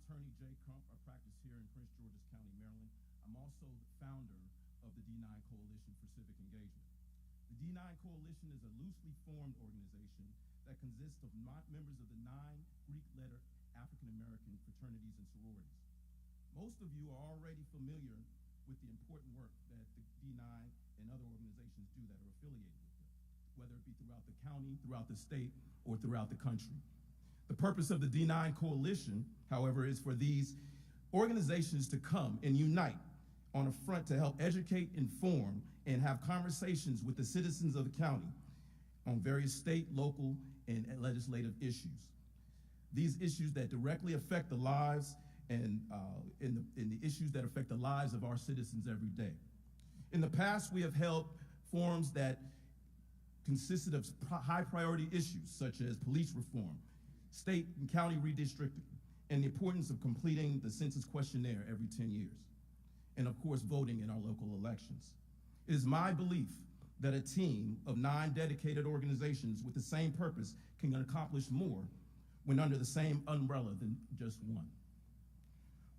Attorney Jay Crump. I practice here in Prince George's County, Maryland. I'm also the founder of the D9 Coalition for Civic Engagement. The D9 Coalition is a loosely formed organization that consists of members of the 9 Greek-letter African-American fraternities and sororities. Most of you are already familiar with the important work that the D9 and other organizations do that are affiliated with them, whether it be throughout the county, throughout the state, or throughout the country. The purpose of the D9 Coalition, however, is for these organizations to come and unite on a front to help educate, inform, and have conversations with the citizens of the county on various state, local, and legislative issues. These issues that directly affect the lives and the issues that affect the lives of our citizens every day. In the past, we have held forums that consisted of high priority issues such as police reform, state and county redistricting, and the importance of completing the census questionnaire every 10 years, and of course, voting in our local elections. It is my belief that a team of 9 dedicated organizations with the same purpose can accomplish more when under the same umbrella than just one.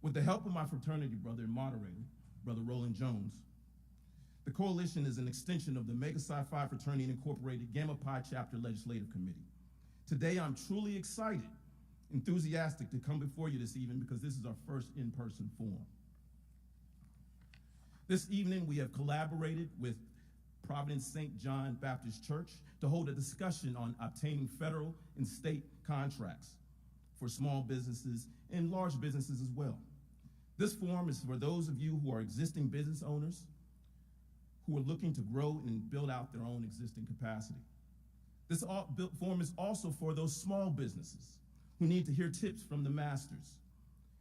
With the help of my fraternity brother and moderator, Brother Roland Jones, the coalition is an extension of the Mega Psi Phi Fraternity Incorporated Gamma Pi Chapter Legislative Committee. Today, I'm truly excited, enthusiastic to come before you this evening because this is our first in-person forum. This evening, we have collaborated with Providence St. John Baptist Church to hold a discussion on obtaining federal and state contracts for small businesses and large businesses as well. This forum is for those of you who are existing business owners who are looking to grow and build out their own existing capacity. This forum is also for those small businesses who need to hear tips from the masters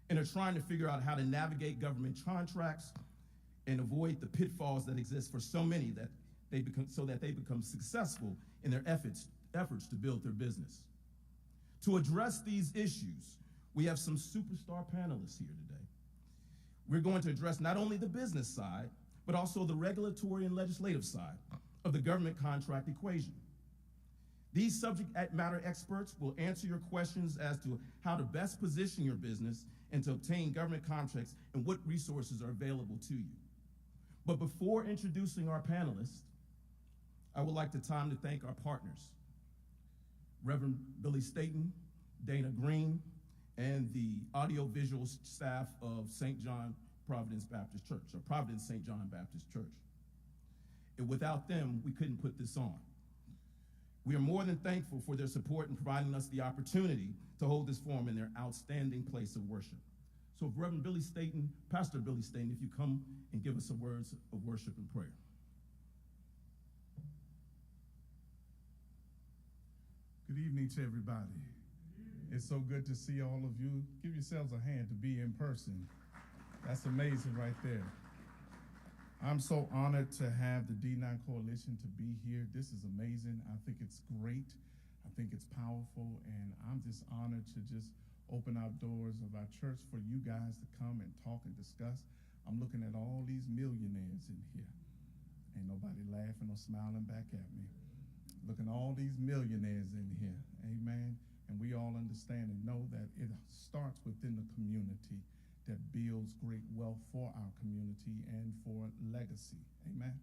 and are trying to figure out how to navigate government contracts and avoid the pitfalls that exist for so many that they become successful in their efforts to build their business. To address these issues, we have some superstar panelists here today. We're going to address not only the business side, but also the regulatory and legislative side of the government contract equation. These subject matter experts will answer your questions as to how to best position your business and to obtain government contracts and what resources are available to you. But before introducing our panelists, I would like to thank our partners, Reverend Billy Staten, Dana Green, and the audiovisual staff of St. John Providence Baptist Church, or Providence St. John Baptist Church. And without them, we couldn't put this on. We are more than thankful for their support in providing us the opportunity to hold this forum in their outstanding place of worship. So Reverend Billy Staten, Pastor Billy Staten, if you come and give us some words of worship and prayer. Good evening to everybody. It's so good to see all of you. Give yourselves a hand to be in person. That's amazing right there. I'm so honored to have the D9 Coalition to be here. This is amazing. I think it's great. I think it's powerful, and I'm just honored to just open our doors of our church for you guys to come and talk and discuss. I'm looking at all these millionaires in here. Ain't nobody laughing or smiling back at me. Looking at all these millionaires in here, amen. And we all understand and know that it starts within the community that builds great wealth for our community and for legacy, amen.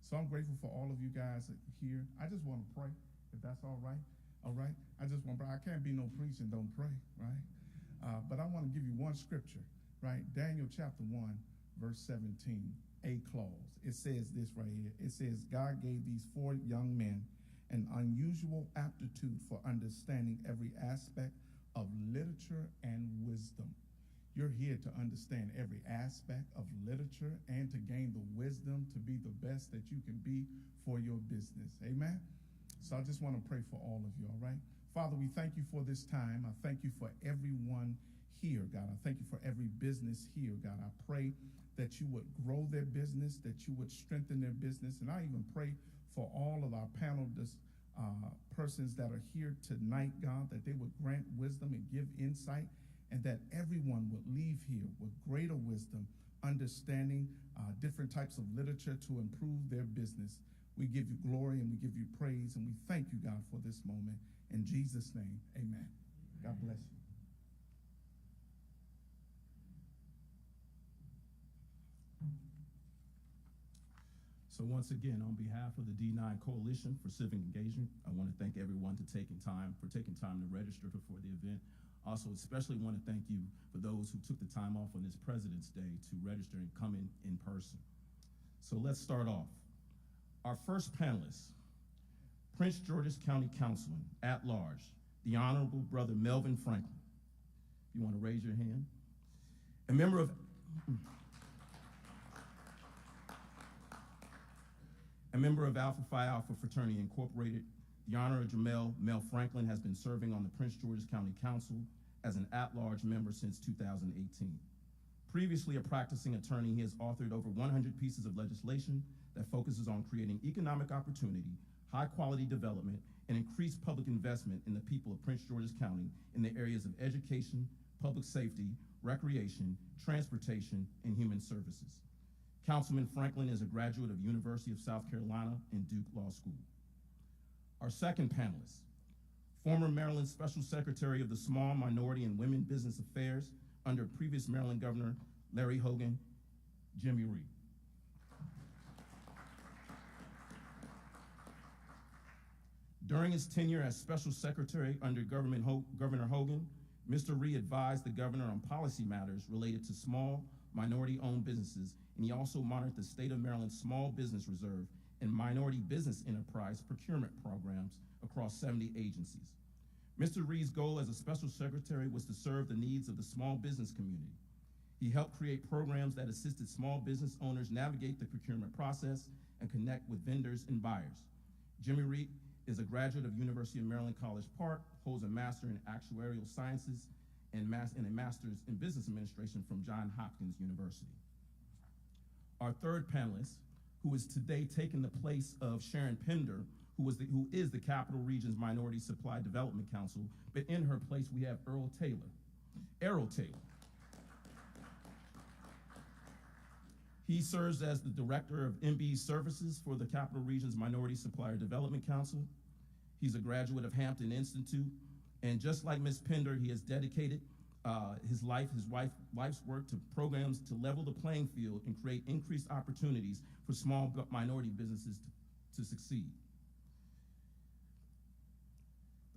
So I'm grateful for all of you guys here. I just want to pray, if that's all right. All right, I just want to pray. I can't be no priest and don't pray, right? But I want to give you one scripture, right? Daniel chapter 1, verse 17, a clause. It says this right here. It says, God gave these 4 young men an unusual aptitude for understanding every aspect of literature and wisdom. You're here to understand every aspect of literature and to gain the wisdom to be the best that you can be for your business. Amen? So I just want to pray for all of you, all right? Father, we thank you for this time. I thank you for everyone here, God. I thank you for every business here, God. I pray that you would grow their business, that you would strengthen their business. And I even pray for all of our panel persons that are here tonight, God, that they would grant wisdom and give insight, and that everyone would leave here with greater wisdom, understanding different types of literature to improve their business. We give you glory and we give you praise, and we thank you, God, for this moment. In Jesus' name, amen. God bless you. So once again, on behalf of the D9 Coalition for Civic Engagement, I want to thank everyone for taking time to register for the event. Also, especially want to thank you for those who took the time off on this President's Day to register and come in person. So let's start off. Our first panelist, Prince George's County Councilman at Large, the Honorable Brother Melvin Franklin. If you want to raise your hand. A member of Alpha Phi Alpha Fraternity Incorporated, the Honorable Mel Franklin has been serving on the Prince George's County Council as an at-large member since 2018. Previously a practicing attorney, he has authored over 100 pieces of legislation that focuses on creating economic opportunity, high-quality development, and increased public investment in the people of Prince George's County in the areas of education, public safety, recreation, transportation, and human services. Councilman Franklin is a graduate of University of South Carolina and Duke Law School. Our second panelist, former Maryland Special Secretary of the Small Minority and Women Business Affairs under previous Maryland Governor Larry Hogan, Jimmy Reed. During his tenure as Special Secretary under Governor Hogan, Mr. Reed advised the governor on policy matters related to small, minority-owned businesses, and he also monitored the state of Maryland's Small Business Reserve and Minority Business Enterprise procurement programs across 70 agencies. Mr. Reed's goal as a special secretary was to serve the needs of the small business community. He helped create programs that assisted small business owners navigate the procurement process and connect with vendors and buyers. Jimmy Reed is a graduate of University of Maryland College Park, holds a Master in Actuarial Sciences and a Master's in Business Administration from Johns Hopkins University. Our third panelist, who is today taking the place of Sharon Pender, who is the Capital Region's Minority Supply Development Council, but in her place we have Errol Taylor. He serves as the Director of MB Services for the Capital Region's Minority Supplier Development Council. He's a graduate of Hampton Institute, and just like Ms. Pender, he has dedicated his wife's work to programs to level the playing field and create increased opportunities for small minority businesses to succeed.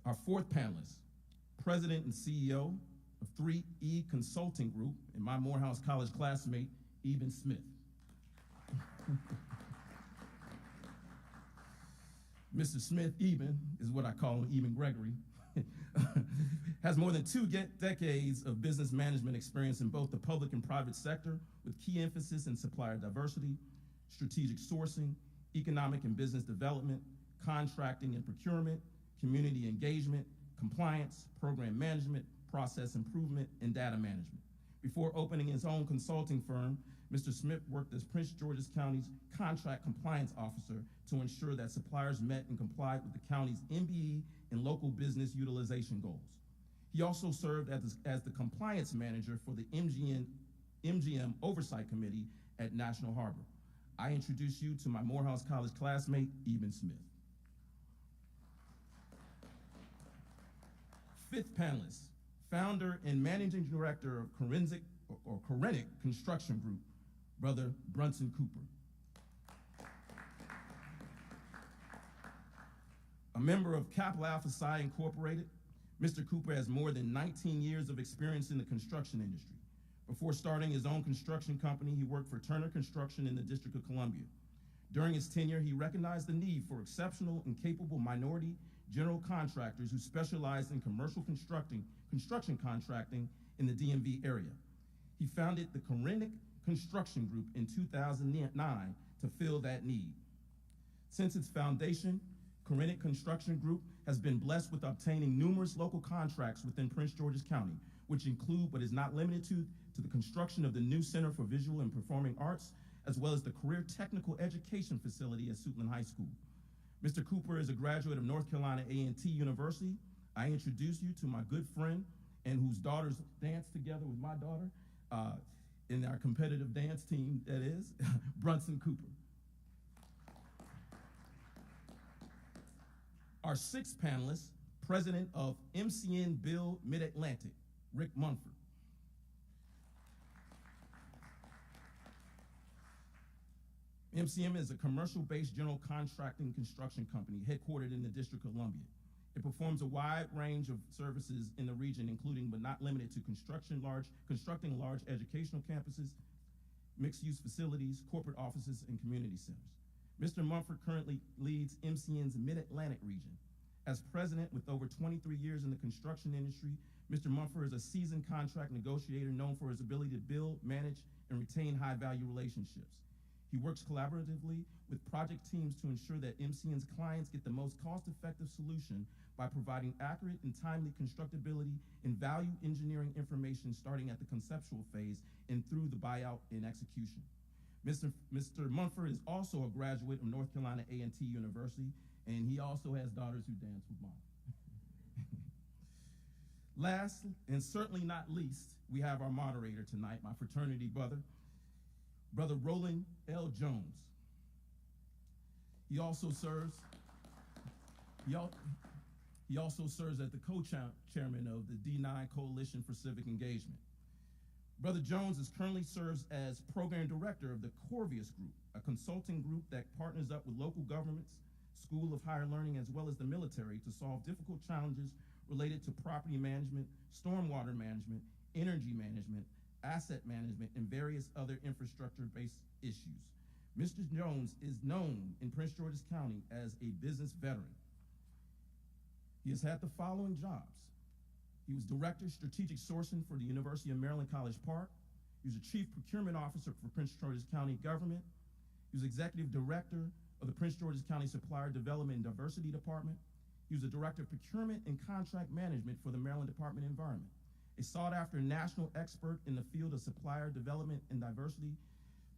Our fourth panelist, President and CEO of 3E Consulting Group, and my Morehouse College classmate, Eben Smith. Mr. Smith, Eben, is what I call him, Eben Gregory, has more than 2 decades of business management experience in both the public and private sector, with key emphasis in supplier diversity, strategic sourcing, economic and business development, contracting and procurement, community engagement, compliance, program management, process improvement, and data management. Before opening his own consulting firm, Mr. Smith worked as Prince George's County's contract compliance officer to ensure that suppliers met and complied with the county's MBE and local business utilization goals. He also served as the compliance manager for the MGM Oversight Committee at National Harbor. I introduce you to my Morehouse College classmate, Eben Smith. Fifth panelist, founder and managing director of Korenic Construction Group, Brother Brunson Cooper. A member of Kappa Alpha Psi Incorporated, Mr. Cooper has more than 19 years of experience in the construction industry. Before starting his own construction company, he worked for Turner Construction in the District of Columbia. During his tenure, he recognized the need for exceptional and capable minority general contractors who specialized in commercial construction contracting in the DMV area. He founded the Korenic Construction Group in 2009 to fill that need. Since its foundation, Korenic Construction Group has been blessed with obtaining numerous local contracts within Prince George's County, which include, but is not limited to the construction of the new Center for Visual and Performing Arts, as well as the Career Technical Education Facility at Suitland High School. Mr. Cooper is a graduate of North Carolina A&T University. I introduce you to my good friend and whose daughters dance together with my daughter in our competitive dance team, that is, Brunson Cooper. Our sixth panelist, president of MCN Build Mid-Atlantic, Rick Munford. MCM is a commercial-based general contracting construction company headquartered in the District of Columbia. It performs a wide range of services in the region, including but not limited to constructing large educational campuses, mixed-use facilities, corporate offices, and community centers. Mr. Mumford currently leads MCN's Mid-Atlantic region. As president with over 23 years in the construction industry, Mr. Mumford is a seasoned contract negotiator known for his ability to build, manage, and retain high-value relationships. He works collaboratively with project teams to ensure that MCN's clients get the most cost-effective solution by providing accurate and timely constructability and value engineering information starting at the conceptual phase and through the buyout and execution. Mr. Mumford is also a graduate of North Carolina A&T University, and he also has daughters who dance with mom. Last, and certainly not least, we have our moderator tonight, my fraternity brother, Brother Roland L. Jones. He also serves as the co-chairman of the D9 Coalition for Civic Engagement. Brother Jones currently serves as program director of the Corvius Group, a consulting group that partners up with local governments, School of Higher Learning, as well as the military to solve difficult challenges related to property management, stormwater management, energy management, asset management, and various other infrastructure-based issues. Mr. Jones is known in Prince George's County as a business veteran. He has had the following jobs. He was Director of Strategic Sourcing for the University of Maryland College Park. He was a Chief Procurement Officer for Prince George's County Government. He was Executive Director of the Prince George's County Supplier Development and Diversity Department. He was a Director of Procurement and Contract Management for the Maryland Department of Environment. A sought-after national expert in the field of supplier development and diversity,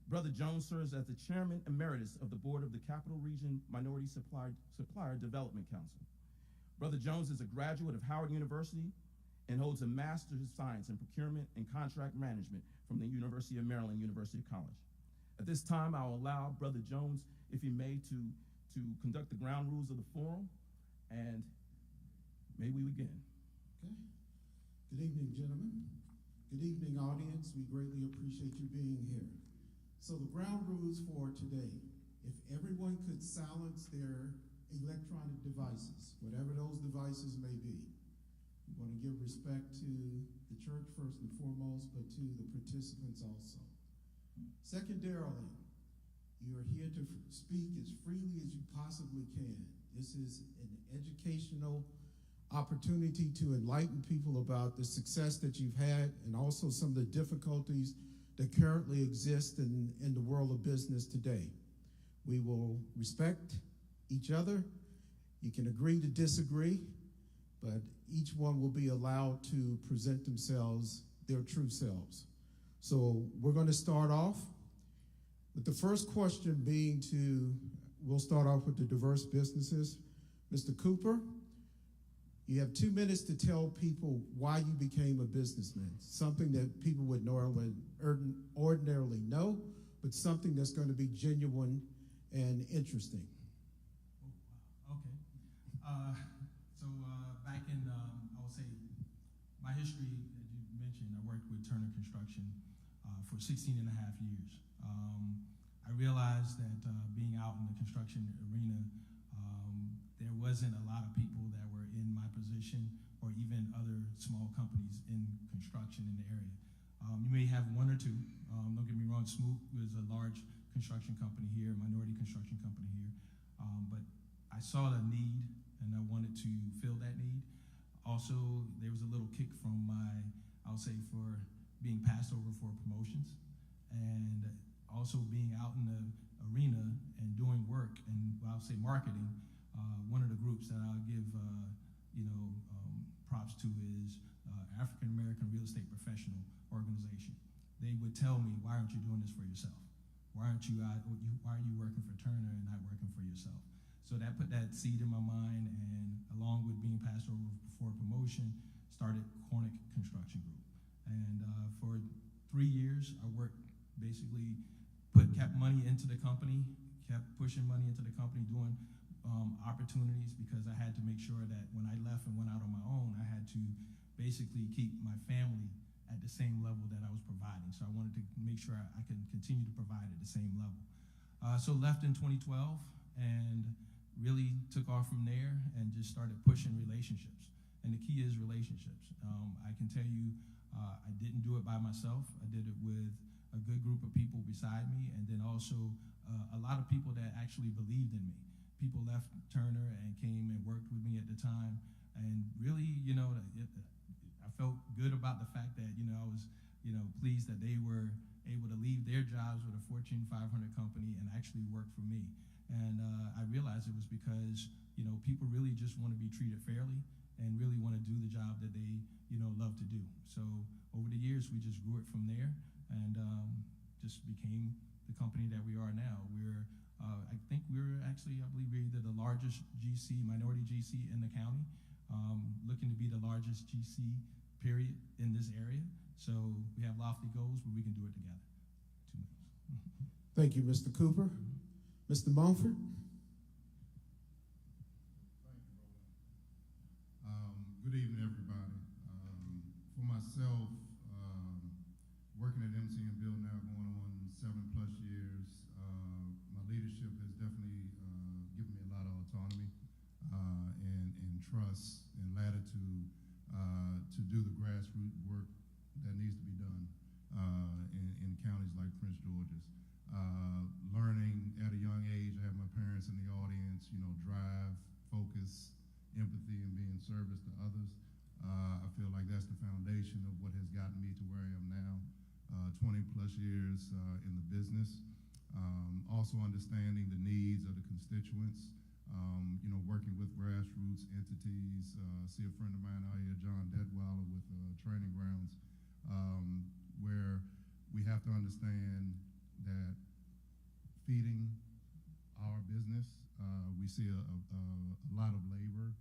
Brother Jones serves as the Chairman Emeritus of the Board of the Capital Region Minority Supplier Development Council. Brother Jones is a graduate of Howard University and holds a Master's of Science in Procurement and Contract Management from the University of Maryland, University College. At this time, I'll allow Brother Jones, if he may, to conduct the ground rules of the forum, and may we begin. Okay. Good evening, gentlemen. Good evening, audience. We greatly appreciate you being here. So the ground rules for today, if everyone could silence their electronic devices, whatever those devices may be. We want to give respect to the church first and foremost, but to the participants also. Secondarily, you are here to speak as freely as you possibly can. This is an educational opportunity to enlighten people about the success that you've had and also some of the difficulties that currently exist in the world of business today. We will respect each other. You can agree to disagree, but each one will be allowed to present themselves, their true selves. So we're going to start off with the first question being we'll start off with the diverse businesses. Mr. Cooper, you have 2 minutes to tell people why you became a businessman, something that people would ordinarily know, but something that's going to be genuine and interesting. Oh, wow. Okay. So back in, I will say, my history, as you mentioned, I worked with Turner Construction for 16 and a half years. I realized that being out in the construction arena, there wasn't a lot of people that were in my position or even other small companies in construction in the area. You may have one or two. Don't get me wrong, Smoot was a large construction company here, minority construction company here. But I saw the need and I wanted to fill that need. Also, there was a little kick from I'll say, for being passed over for promotions and also being out in the arena and doing work and I'll say marketing. One of the groups that I'll give, props to is African American Real Estate Professional Organization. They would tell me, "Why aren't you doing this for yourself? Why are you working for Turner and not working for yourself?" So that put that seed in my mind, and along with being passed over for promotion, started Cornick Construction Group. And for 3 years, I worked basically kept money into the company, kept pushing money into the company, doing opportunities because I had to make sure that when I left and went out on my own, I had to basically keep my family at the same level that I was providing. So I wanted to make sure I could continue to provide at the same level. So left in 2012 and really took off from there and just started pushing relationships. And the key is relationships. I can tell you, I didn't do it by myself. I did it with a good group of people beside me, and then also a lot of people that actually believed in me. People left Turner and came and worked with me at the time, and really, I felt good about the fact that, I was, pleased that they were able to leave their jobs with a Fortune 500 company and actually work for me. And I realized it was because, people really just want to be treated fairly and really want to do the job that they, love to do. So over the years, we just grew it from there and just became the company that we are now. I believe we're either the largest GC, minority GC in the county, looking to be the largest GC, period, in this area. So we have lofty goals, but we can do it together. 2 minutes. Thank you, Mr. Cooper. Mr. Mumford? Good evening, everybody. For myself, working at MC and Bill now going on 7+ years, my leadership has definitely given me a lot of autonomy and trust and latitude to do the grassroots work that needs to be done in counties like Prince George's. Learning at a young age, I have my parents in the audience, drive, focus, empathy, and being service to others. I feel like that's the foundation of what has gotten me to where I am now, 20+ years in the business. Also understanding the needs of the constituents, working with grassroots entities. See a friend of mine out here, John Deadweiler, with Training Grounds, where we have to understand that feeding our business, we see a lot of labor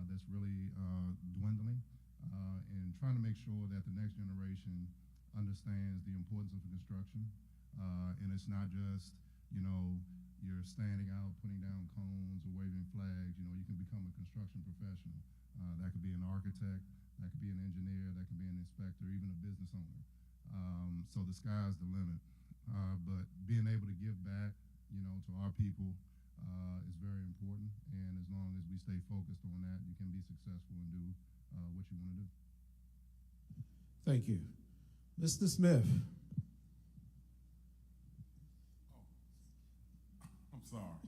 that's really dwindling, and trying to make sure that the next generation understands the importance of the construction. And it's not just, you're standing out, putting down cones or waving flags. You can become a construction professional. That could be an architect, that could be an engineer, that could be an inspector, even a business owner. So the sky's the limit. But being able to give back, to our people is very important. And as long as we stay focused on that, you can be successful and do what you want to do. Thank you. Mr. Smith? I'm sorry.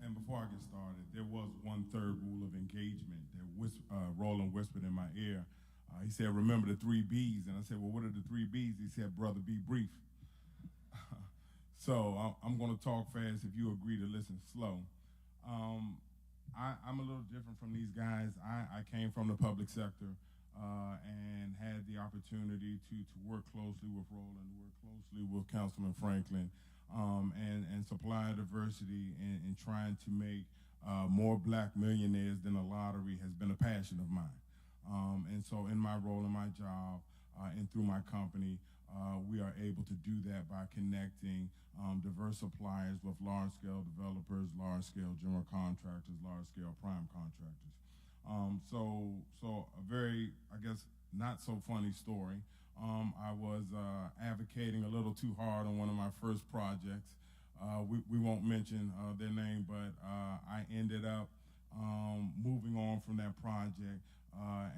And before I get started, there was one third rule of engagement that Roland whispered in my ear. He said, remember the 3 B's. And I said, well, what are the 3 B's? He said, brother, be brief. So I'm going to talk fast if you agree to listen slow. I'm a little different from these guys. I came from the public sector and had the opportunity to work closely with Roland, to work closely with Councilman Franklin, and supply diversity and trying to make more black millionaires than a lottery has been a passion of mine. And so in my role, in my job, and through my company, we are able to do that by connecting diverse suppliers with large-scale developers, large-scale general contractors, large-scale prime contractors. So a very, I guess, not so funny story. I was advocating a little too hard on one of my first projects. We won't mention their name, but I ended up moving on from that project.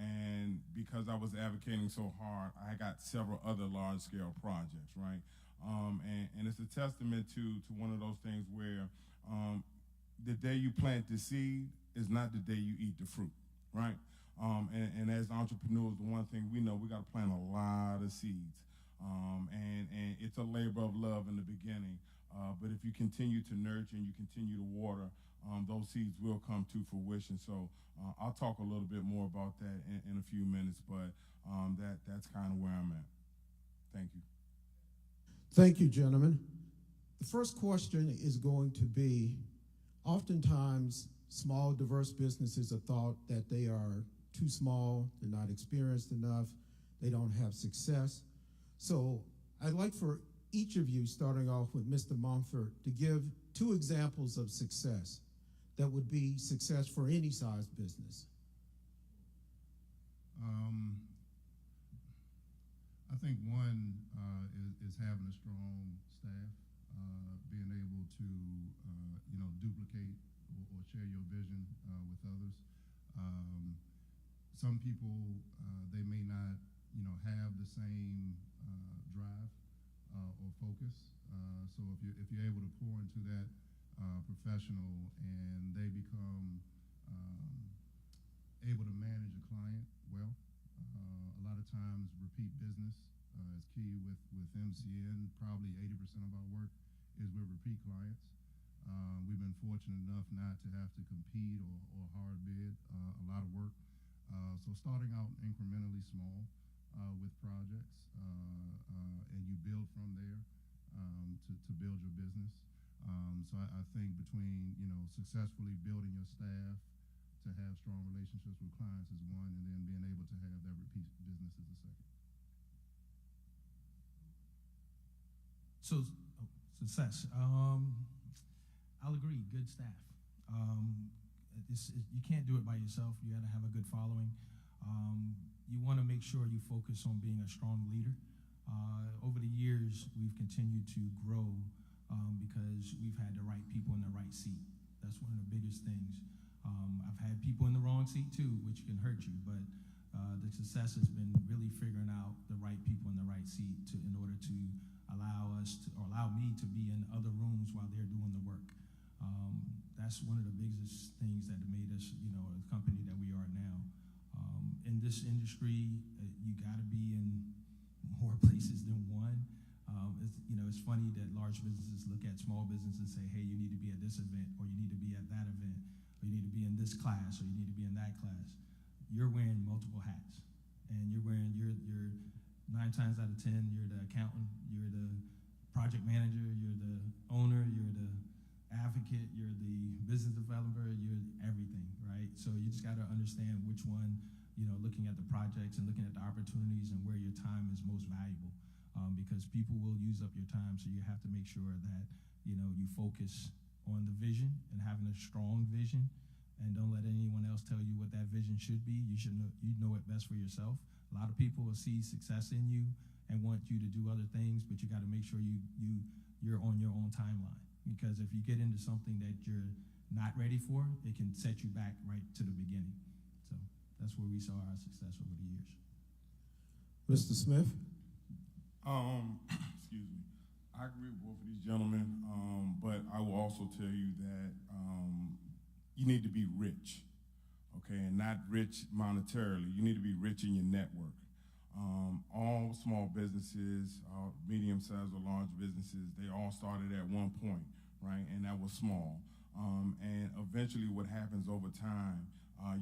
And because I was advocating so hard, I got several other large-scale projects, right? And it's a testament to one of those things where the day you plant the seed is not the day you eat the fruit, right? And as entrepreneurs, the one thing we know, we got to plant a lot of seeds. And it's a labor of love in the beginning. But if you continue to nurture and you continue to water, those seeds will come to fruition. So I'll talk a little bit more about that in a few minutes, but that's kind of where I'm at. Thank you. Thank you, gentlemen. The first question is going to be, oftentimes small, diverse businesses are thought that they are too small, they're not experienced enough, they don't have success. So I'd like for each of you, starting off with Mr. Mumford, to give 2 examples of success that would be success for any size business. I think one is having a strong staff. being able to, duplicate or share your vision with others. Some people, they may not, have the same drive or focus. So if you're able to pour into that professional and they become able to manage a client well, a lot of times repeat business is key with MCN. Probably 80% of our work is with repeat clients. We've been fortunate enough not to have to compete or hard bid a lot of work. So starting out incrementally small with projects, and you build from there to build your business. So I think between successfully building your staff to have strong relationships with clients is one, and then being able to have that repeat business is the second. So success. I'll agree. Good staff. You can't do it by yourself. You got to have a good following. You want to make sure you focus on being a strong leader. Over the years, we've continued to grow because we've had the right people in the right seat. That's one of the biggest things. I've had people in the wrong seat too, which can hurt you, but the success has been really figuring out the right people in the right seat in order to allow me to be in other rooms while they're doing the work. That's one of the biggest things that made us, the company that we are now. In this industry, you got to be in more places than one. It's funny that large businesses look at small businesses and say, hey, you need to be at this event, or you need to be at that event, or you need to be in this class, or you need to be in that class. You're wearing multiple hats, and you're 9 times out of 10, you're the accountant, you're the project manager, you're the owner, you're the advocate, you're the business developer, you're everything, right? So you just got to understand which one, looking at the projects and looking at the opportunities and where your time is most valuable, because people will use up your time. So you have to make sure that, you focus on the vision and having a strong vision, and don't let anyone else tell you what that vision should be. You know it best for yourself. A lot of people will see success in you and want you to do other things, but you got to make sure you're on your own timeline. Because if you get into something that you're not ready for, it can set you back right to the beginning. So that's where we saw our success over the years. Mr. Smith? Excuse me. I agree with both of these gentlemen, but I will also tell you that you need to be rich, okay, and not rich monetarily. You need to be rich in your network. All small businesses, medium-sized or large businesses, they all started at one point, right? And that was small. And eventually what happens over time,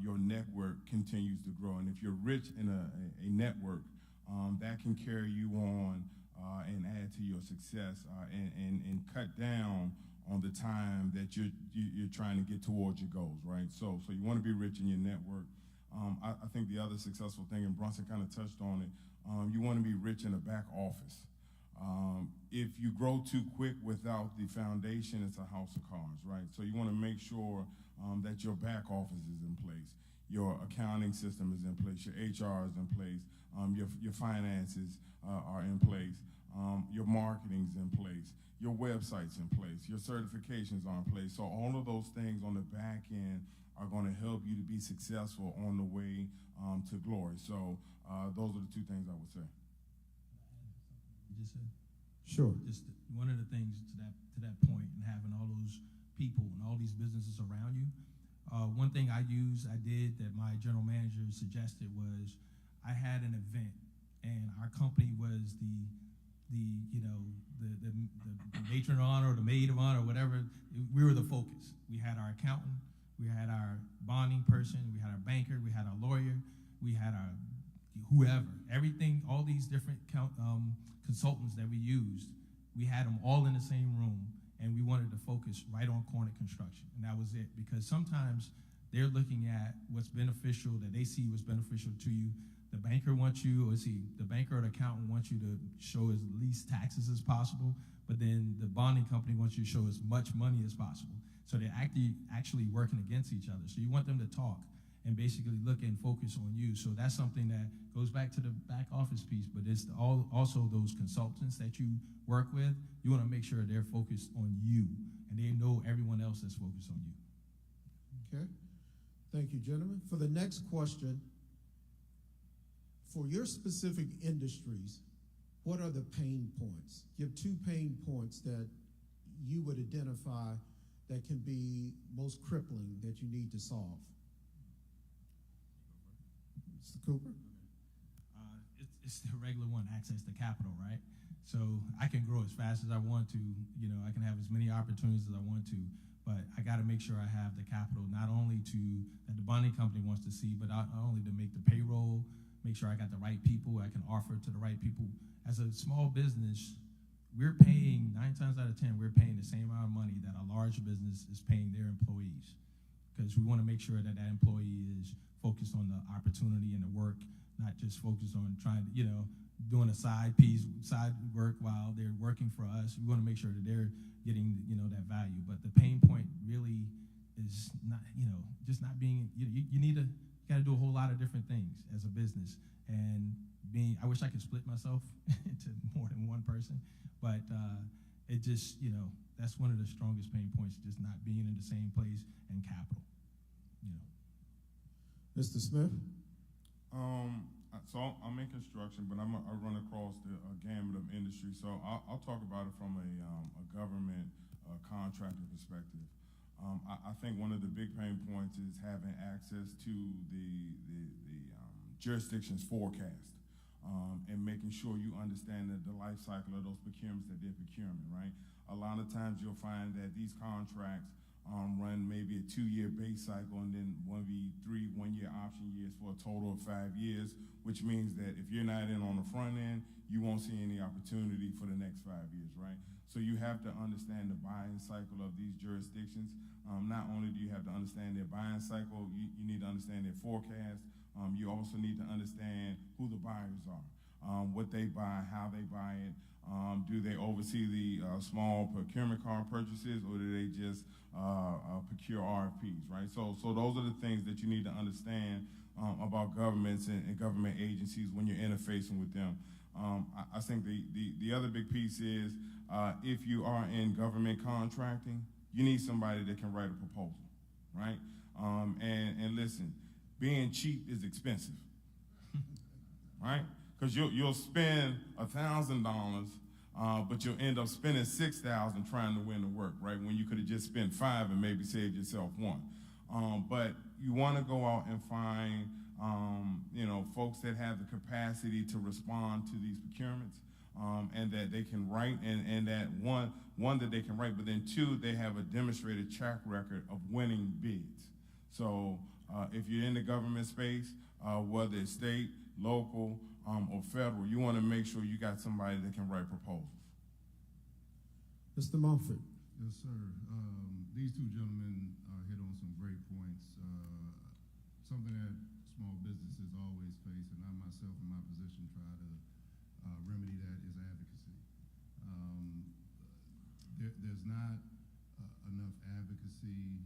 your network continues to grow. And if you're rich in a network, that can carry you on and add to your success and cut down on the time that you're trying to get towards your goals, right? So you want to be rich in your network. I think the other successful thing, and Bronson kind of touched on it, you want to be rich in the back office. If you grow too quick without the foundation, it's a house of cards, right? So you want to make sure that your back office is in place, your accounting system is in place, your HR is in place, your finances are in place, your marketing's in place, your website's in place, your certifications are in place. So all of those things on the back end are going to help you to be successful on the way to glory. So those are the two things I would say. You just said? Sure. Just one of the things to that point, and having all those people and all these businesses around you. One thing I did that my general manager suggested was I had an event, and our company was the matron of honor or the maid of honor or whatever. We were the focus. We had our accountant, we had our bonding person, we had our banker, we had our lawyer, we had our whoever, everything, all these different consultants that we used, we had them all in the same room, and we wanted to focus right on corner construction, and that was it. Because sometimes they're looking at what's beneficial, that they see what's beneficial to you. The banker wants you, the banker or the accountant wants you to show as least taxes as possible, but then the bonding company wants you to show as much money as possible. So they're actually working against each other. So you want them to talk, and basically look and focus on you. So that's something that goes back to the back office piece, but it's also those consultants that you work with. You want to make sure they're focused on you, and they know everyone else that's focused on you. Okay. Thank you, gentlemen. For the next question, for your specific industries, what are the pain points? Give 2 pain points that you would identify that can be most crippling that you need to solve. Mr. Cooper? It's the regular one, access to capital, right? So I can grow as fast as I want to, I can have as many opportunities as I want to, but I got to make sure I have the capital, not only that the bonding company wants to see, but not only to make the payroll, make sure I got the right people I can offer to the right people. As a small business, we're paying, 9 times out of 10, we're paying the same amount of money that a large business is paying their employees, because we want to make sure that employee is focused on the opportunity and the work, not just focused on trying to, doing a side work while they're working for us. We want to make sure that they're getting, that value. But the pain point really is not, just not being, you got to do a whole lot of different things as a business. And I wish I could split myself into more than one person, but it just, that's one of the strongest pain points, just not being in the same place and capital, Mr. Smith? So I'm in construction, but I run across the gamut of industry. So I'll talk about it from a government contractor perspective. I think one of the big pain points is having access to the jurisdiction's forecast, and making sure you understand the life cycle of those procurements that they're procuring, right? A lot of times you'll find that these contracts run maybe a 2-year base cycle, and then 3 1-year option years for a total of 5 years, which means that if you're not in on the front end, you won't see any opportunity for the next 5 years, right? So you have to understand the buying cycle of these jurisdictions. Not only do you have to understand their buying cycle, you need to understand their forecast. You also need to understand who the buyers are, what they buy, how they buy it. Do they oversee the small procurement car purchases, or do they just procure RFPs, right? So those are the things that you need to understand about governments and government agencies when you're interfacing with them. I think the other big piece is if you are in government contracting, you need somebody that can write a proposal, right? And listen, being cheap is expensive, right? Because you'll spend $1,000, but you'll end up spending $6,000 trying to win the work, right? When you could have just spent $5 and maybe saved yourself $1. But you want to go out and find, folks that have the capacity to respond to these procurements, and that they can write, and that one that they can write, but then 2, they have a demonstrated track record of winning bids. So if you're in the government space, whether it's state, local, or federal, you want to make sure you got somebody that can write proposals. Mr. Mumford? Yes, sir. These 2 gentlemen hit on some great points. Something that small businesses always face, and I myself in my position try to remedy that, is advocacy. There's not enough advocacy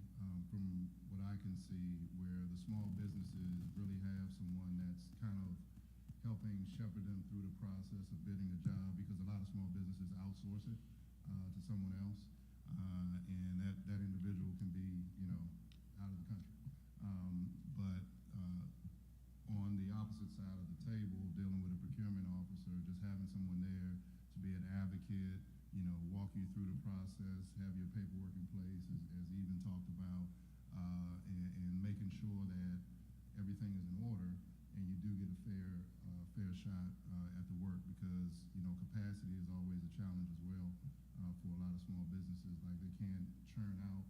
from what I can see, where the small businesses really have someone that's kind of helping shepherd them through the process of bidding a job, because a lot of small businesses outsource it to someone else, and that individual can be, out of the country. But on the opposite side of the table, dealing with a procurement officer, just having someone there to be an advocate, walk you through the process, have your paperwork in place, as Even talked about, and making sure that everything is in order, and you do get a fair shot at the work, because capacity is always a challenge as well for a lot of small businesses. Like, they can't churn out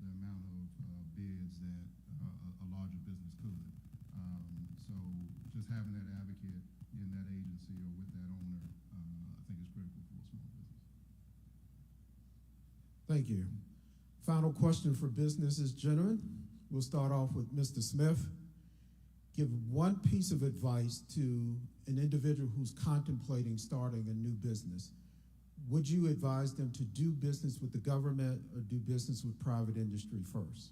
the amount of bids that a larger business could. So just having that advocate in that agency or with that owner, I think is critical for a small business. Thank you. Final question for businesses, gentlemen. We'll start off with Mr. Smith. Give one piece of advice to an individual who's contemplating starting a new business. Would you advise them to do business with the government or do business with private industry first?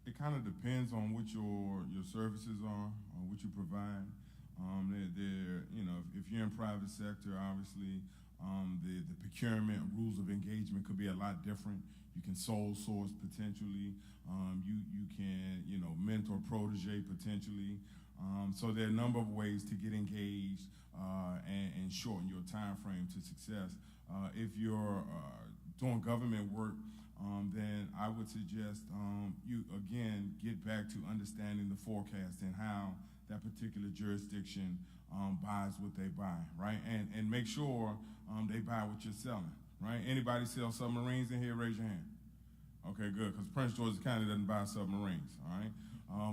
it kind of depends on what your services are, or what you provide. You know, if you're in private sector, obviously, the procurement rules of engagement could be a lot different. You can sole source potentially. You can, you know, mentor protege potentially. So there are a number of ways to get engaged and shorten your time frame to success. If you're doing government work, then I would suggest you, again, get back to understanding the forecast and how that particular jurisdiction buys what they buy, right? And make sure they buy what you're selling, right? Anybody sell submarines in here? Raise your hand. Okay, good, because Prince George's County doesn't buy submarines, all right?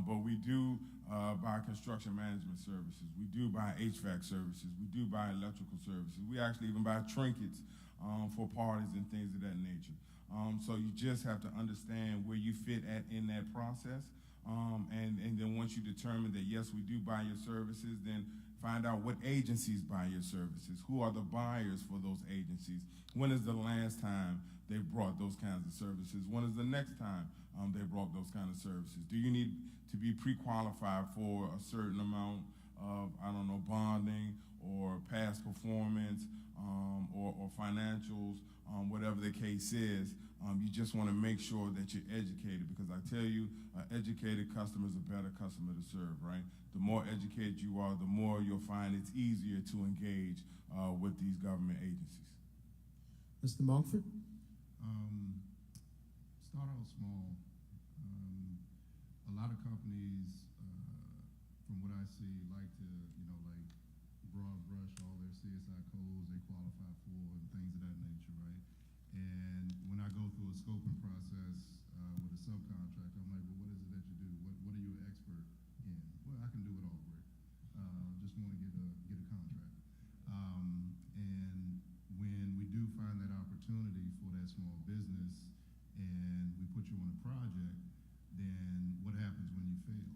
But we do buy construction management services. We do buy HVAC services. We do buy electrical services. We actually even buy trinkets for parties and things of that nature. So you just have to understand where you fit at in that process. And then once you determine that, yes, we do buy your services, then find out what agencies buy your services. Who are the buyers for those agencies? When is the last time they brought those kinds of services? When is the next time they brought those kinds of services? Do you need to be pre-qualified for a certain amount of, I don't know, bonding or past performance or financials, whatever the case is? You just want to make sure that you're educated, because I tell you, educated customer is a better customer to serve, right? The more educated you are, the more you'll find it's easier to engage with these government agencies. Mr. Monkford? Start out small. A lot of companies, from what I see, like to, you know, like broad brush all their CSI codes they qualify for and things of that nature, right? And when I go through a scoping process with a subcontractor, I'm like, well, what is it that you do? What are you an expert in? Well, I can do it all, Rick. Just want to get a contract. And when we do find that opportunity for that small business and we put you on a project, then what happens when you fail?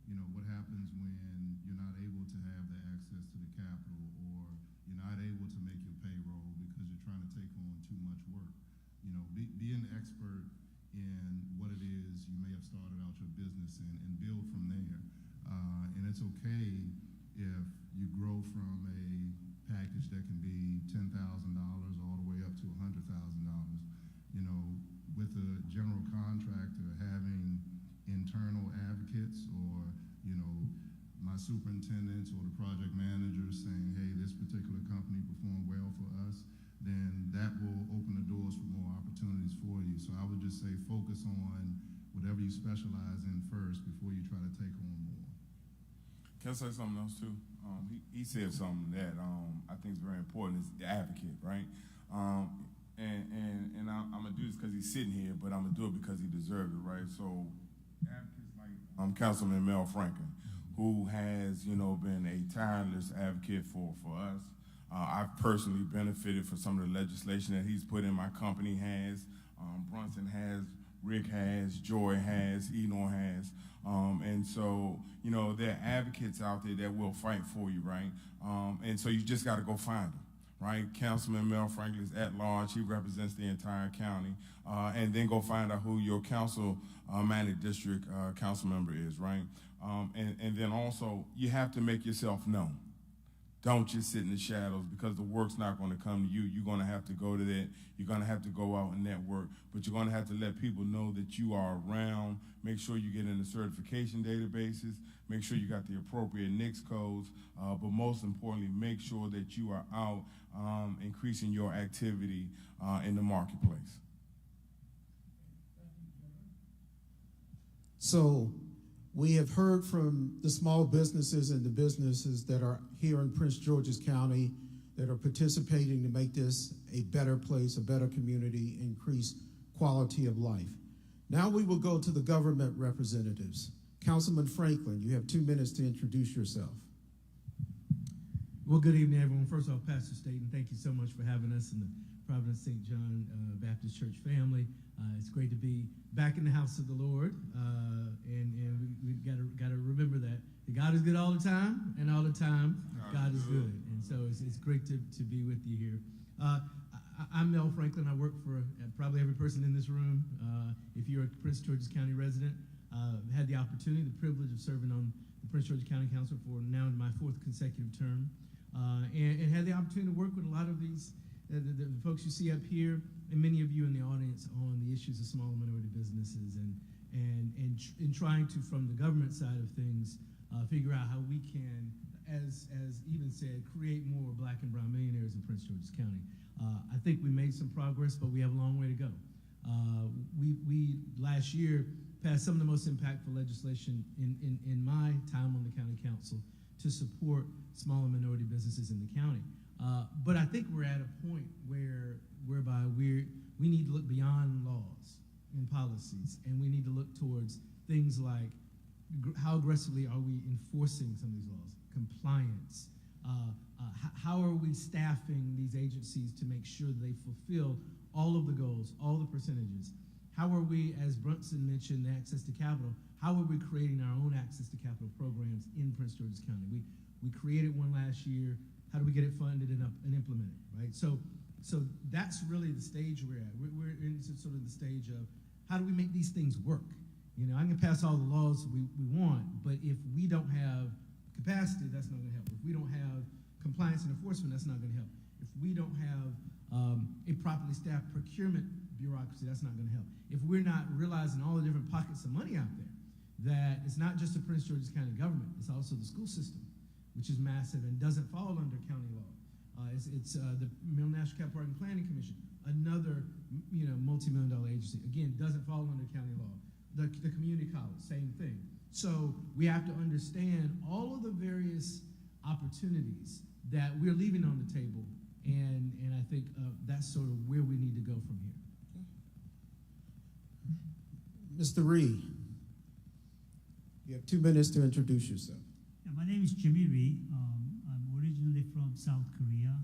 You know, what happens when you're not able to have the access to the capital, or you're not able to make your payroll because you're trying to take on too much work? You know, be an expert in what it is you may have started out your business in and build from there. And it's okay if you grow from a package that can be $10,000 all the way up to $100,000. You know, with a general contractor having internal advocates, or, you know, my superintendents or the project managers saying, hey, this particular company performed well for us, then that will open the doors for more opportunities for you. So I would just say focus on whatever you specialize in first before you try to take on more. Can I say something else too? He said something that I think is very important, is the advocate, right? And I'm gonna do this because he's sitting here, but I'm gonna do it because he deserves it, right? So advocates like Councilman Mel Franklin, who has, you know, been a tireless advocate for us. I've personally benefited from some of the legislation that he's put in. My company has, Brunson has, Rick has, Joy has, Enor has. And so, you know, there are advocates out there that will fight for you, right? And so you just got to go find them, right? Councilman Mel Franklin is at large. He represents the entire county. And then go find out who your council managed district council member is, right? And then also, you have to make yourself known. Don't just sit in the shadows, because the work's not going to come to you. You're going to have to go to that. You're going to have to go out and network, but you're going to have to let people know that you are around. Make sure you get in the certification databases. Make sure you got the appropriate NICS codes, but most importantly, make sure that you are out increasing your activity in the marketplace. So we have heard from the small businesses and the businesses that are here in Prince George's County that are participating to make this a better place, a better community, increase quality of life. Now we will go to the government representatives. Councilman Franklin, you have 2 minutes to introduce yourself. Well, good evening, everyone. First off, Pastor Staten, thank you so much for having us in the Providence St. John Baptist Church family. It's great to be back in the house of the Lord, and we've got to remember that God is good all the time, and all the time God is good. And so it's great to be with you here. I'm Mel Franklin. I work for probably every person in this room. If you're a Prince George's County resident, had the opportunity, the privilege of serving on the Prince George's County Council for now my 4th consecutive term, and had the opportunity to work with a lot of these, the folks you see up here, and many of you in the audience on the issues of small and minority businesses, and trying to, from the government side of things, figure out how we can, as Eben said, create more Black and brown millionaires in Prince George's County. I think we made some progress, but we have a long way to go. We last year passed some of the most impactful legislation in my time on the county council to support small and minority businesses in the county. But I think we're at a point whereby we need to look beyond laws and policies, and we need to look towards things like how aggressively are we enforcing some of these laws, compliance, how are we staffing these agencies to make sure that they fulfill all of the goals, all the percentages. How are we, as Brunson mentioned, the access to capital, how are we creating our own access to capital programs in Prince George's County? We created one last year. How do we get it funded and implemented, right? So that's really the stage we're at. We're in sort of the stage of how do we make these things work? You know, I can pass all the laws we want, but if we don't have capacity, that's not gonna help. If we don't have compliance and enforcement, that's not gonna help. If we don't have a properly staffed procurement bureaucracy, that's not gonna help. If we're not realizing all the different pockets of money out there, that it's not just the Prince George's County government, it's also the school system, which is massive and doesn't fall under county law. It's the Maryland National Capital Park and Planning Commission, another multi-million-dollar agency. Again, doesn't fall under county law. The community college, same thing. So we have to understand all of the various opportunities that we're leaving on the table, and I think that's sort of where we need to go from here. Mr. Reed, you have 2 minutes to introduce yourself. Yeah, my name is Jimmy Ree. I'm originally from South Korea,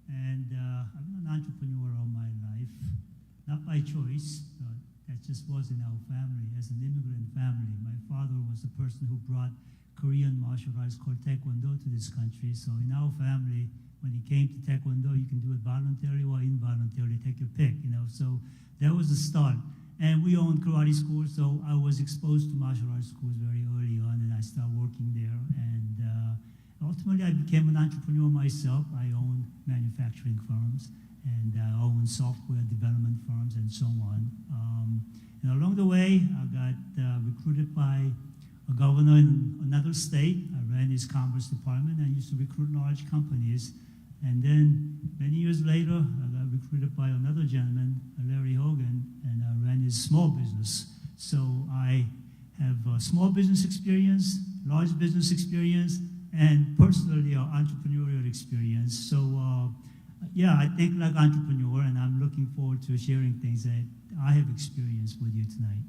and I've been an entrepreneur all my life, not by choice, but that just was in our family. As an immigrant family, my father was the person who brought Korean martial arts called Taekwondo to this country. So in our family, when it came to Taekwondo, you can do it voluntarily or involuntarily, take your pick, So that was the start. And we owned karate schools, so I was exposed to martial arts schools very early on, and I started working there. And ultimately, I became an entrepreneur myself. I own manufacturing firms, and I own software development firms, and so on. And along the way, I got recruited by a governor in another state. I ran his commerce department. I used to recruit large companies. And then many years later, I got recruited by another gentleman, Larry Hogan, and I ran his small business. So I have small business experience, large business experience, and personally entrepreneurial experience. So yeah, I think like entrepreneur, and I'm looking forward to sharing things that I have experienced with you tonight.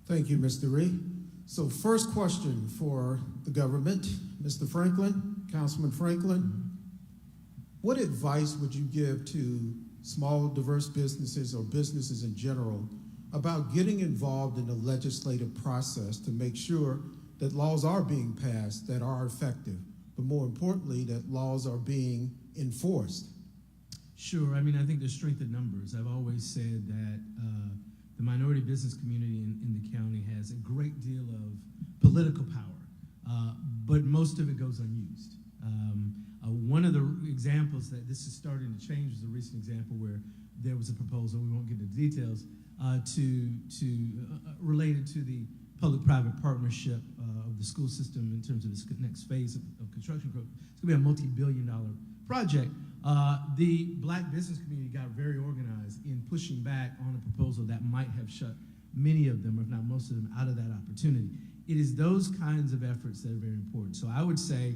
Thank you, Mr. Ree. So first question for the government, Mr. Franklin. Councilman Franklin, what advice would you give to small, diverse businesses or businesses in general about getting involved in the legislative process to make sure that laws are being passed that are effective, but more importantly, that laws are being enforced? Sure. I mean, I think there's strength in numbers. I've always said that the minority business community in the county has a great deal of political power, but most of it goes unused. One of the examples that this is starting to change is a recent example where there was a proposal, we won't get into details, related to the public-private partnership of the school system in terms of this next phase of construction growth. It's going to be a multi-billion-dollar project. The black business community got very organized in pushing back on a proposal that might have shut many of them, if not most of them, out of that opportunity. It is those kinds of efforts that are very important. So I would say,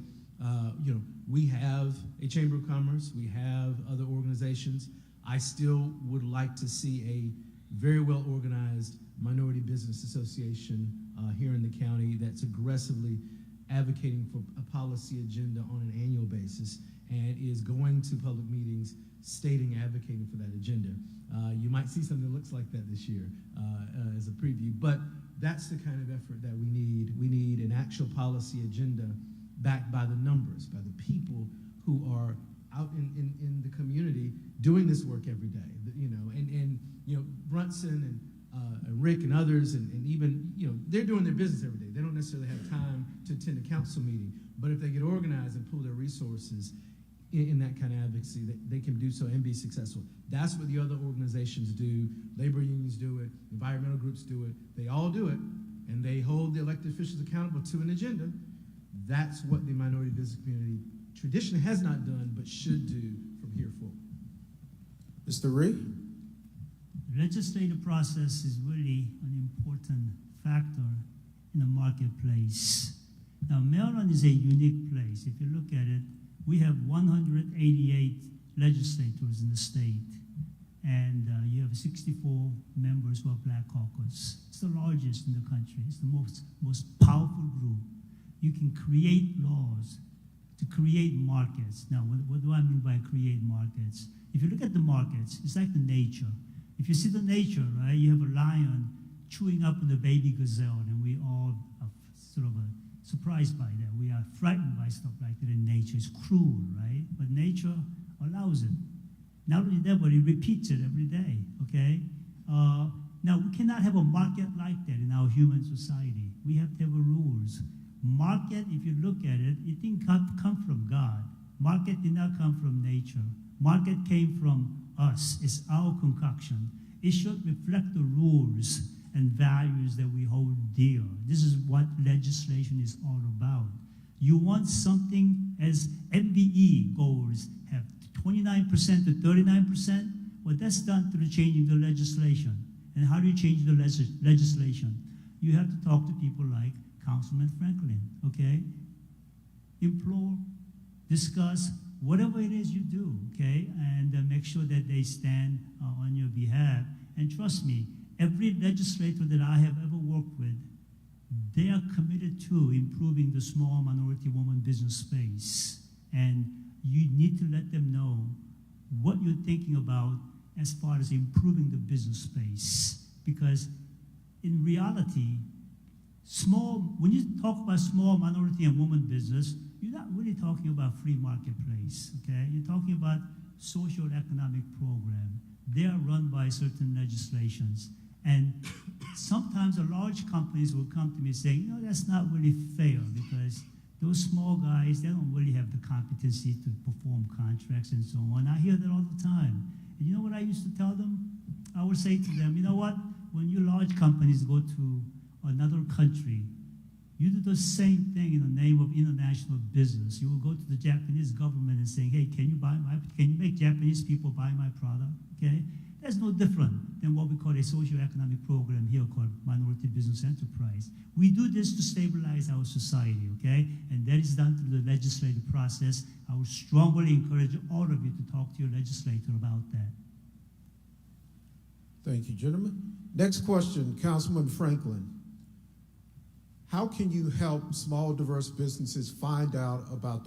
we have a Chamber of Commerce, we have other organizations. I still would like to see a very well organized minority business association here in the county that's aggressively advocating for a policy agenda on an annual basis and is going to public meetings stating, advocating for that agenda. You might see something that looks like that this year as a preview, but that's the kind of effort that we need. We need an actual policy agenda backed by the numbers, by the people who are out in the community doing this work every day. Brunson and Rick and others, and even, they're doing their business every day. They don't necessarily have time to attend a council meeting, but if they get organized and pool their resources in that kind of advocacy, they can do so and be successful. That's what the other organizations do. Labor unions do it, environmental groups do it. They all do it, and they hold the elected officials accountable to an agenda. That's what the minority business community traditionally has not done, but should do from here forward. Mr. Ree? The legislative process is really an important factor in the marketplace. Now, Maryland is a unique place. If you look at it, we have 188 legislators in the state, and you have 64 members who are Black Caucus. It's the largest in the country. It's the most powerful group. You can create laws to create markets. Now, what do I mean by create markets? If you look at the markets, it's like the nature. If you see the nature, right, you have a lion chewing up on the baby gazelle, and we all are sort of surprised by that. We are frightened by stuff like that in nature. It's cruel, right? But nature allows it. Not only that, but it repeats it every day, okay? Now, we cannot have a market like that in our human society. We have to have rules. Market, if you look at it, it didn't come from God. Market did not come from nature. Market came from us. It's our concoction. It should reflect the rules and values that we hold dear. This is what legislation is all about. You want something, as MBE goals have 29% to 39%? Well, that's done through changing the legislation. And how do you change the legislation? You have to talk to people like Councilman Franklin, okay? Implore, discuss, whatever it is you do, okay? And make sure that they stand on your behalf. And trust me, every legislator that I have ever worked with, they are committed to improving the small minority woman business space. And you need to let them know what you're thinking about as far as improving the business space. Because in reality, when you talk about small minority and woman business, you're not really talking about free marketplace, okay? You're talking about social economic program. They are run by certain legislations. And sometimes the large companies will come to me saying, that's not really fair because those small guys, they don't really have the competency to perform contracts and so on. I hear that all the time. And you know what I used to tell them? I would say to them, you know what? When you large companies go to another country, you do the same thing in the name of international business. You will go to the Japanese government and say, hey, can you make Japanese people buy my product? Okay? That's no different than what we call a socio-economic program here called Minority Business Enterprise. We do this to stabilize our society, okay? And that is done through the legislative process. I would strongly encourage all of you to talk to your legislator about that. Thank you, gentlemen. Next question, Councilman Franklin. How can you help small, diverse businesses find out about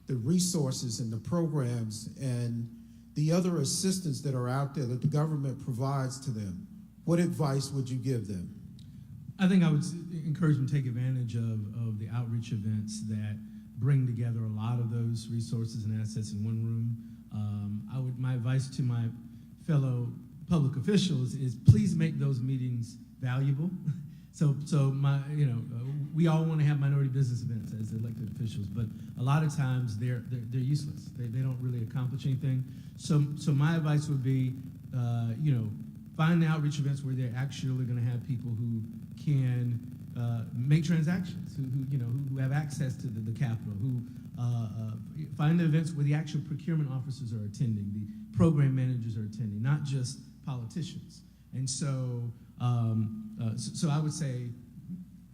the resources and the programs and the other assistance that are out there that the government provides to them? What advice would you give them? I think I would encourage them to take advantage of the outreach events that bring together a lot of those resources and assets in one room. My advice to my fellow public officials is please make those meetings valuable. We all want to have minority business events as elected officials, but a lot of times they're useless. They don't really accomplish anything. So my advice would be, find the outreach events where they're actually going to have people who can make transactions, who have access to the capital, who find the events where the actual procurement officers are attending, the program managers are attending, not just politicians. And so I would say,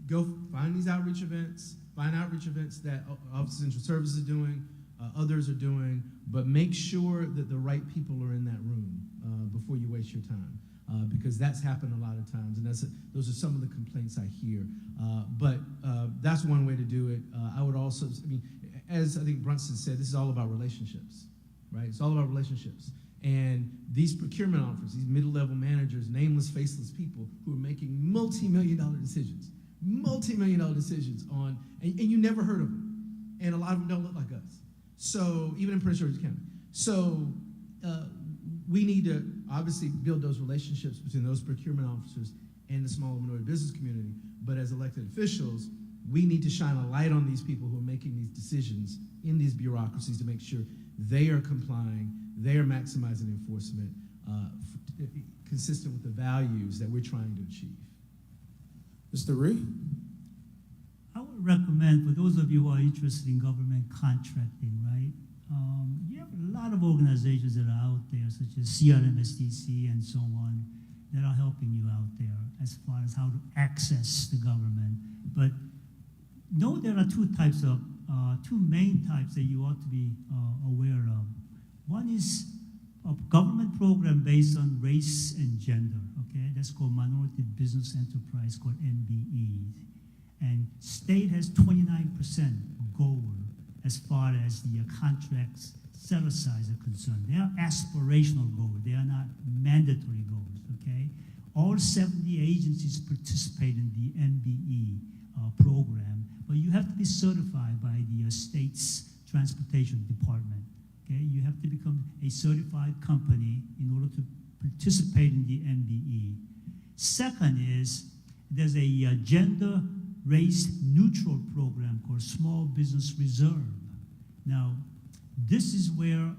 go find these outreach events, find outreach events that Office of Central Services are doing, others are doing, but make sure that the right people are in that room before you waste your time, because that's happened a lot of times, and those are some of the complaints I hear. But that's one way to do it. I would also, as I think Brunson said, this is all about relationships, right? It's all about relationships. And these procurement officers, these middle-level managers, nameless, faceless people who are making multi-million-dollar decisions on, and you never heard of them. And a lot of them don't look like us. So, even in Prince George's County. So, we need to obviously build those relationships between those procurement officers and the small and minority business community. But as elected officials, we need to shine a light on these people who are making these decisions in these bureaucracies to make sure they are complying, they are maximizing enforcement, consistent with the values that we're trying to achieve. Mr. Ree? I would recommend, for those of you who are interested in government contracting, right? You have a lot of organizations that are out there, such as CRMSDC and so on, that are helping you out there as far as how to access the government. But know there are two main types that you ought to be aware of. One is a government program based on race and gender, okay? That's called Minority Business Enterprise, called MBE. And state has 29% goal as far as the contracts set aside are concerned. They are aspirational goals. They are not mandatory goals, okay? All 70 agencies participate in the MBE program, but you have to be certified by the state's transportation department, okay? You have to become a certified company in order to participate in the MBE. Second is there's a gender race neutral program called Small Business Reserve. Now, this is where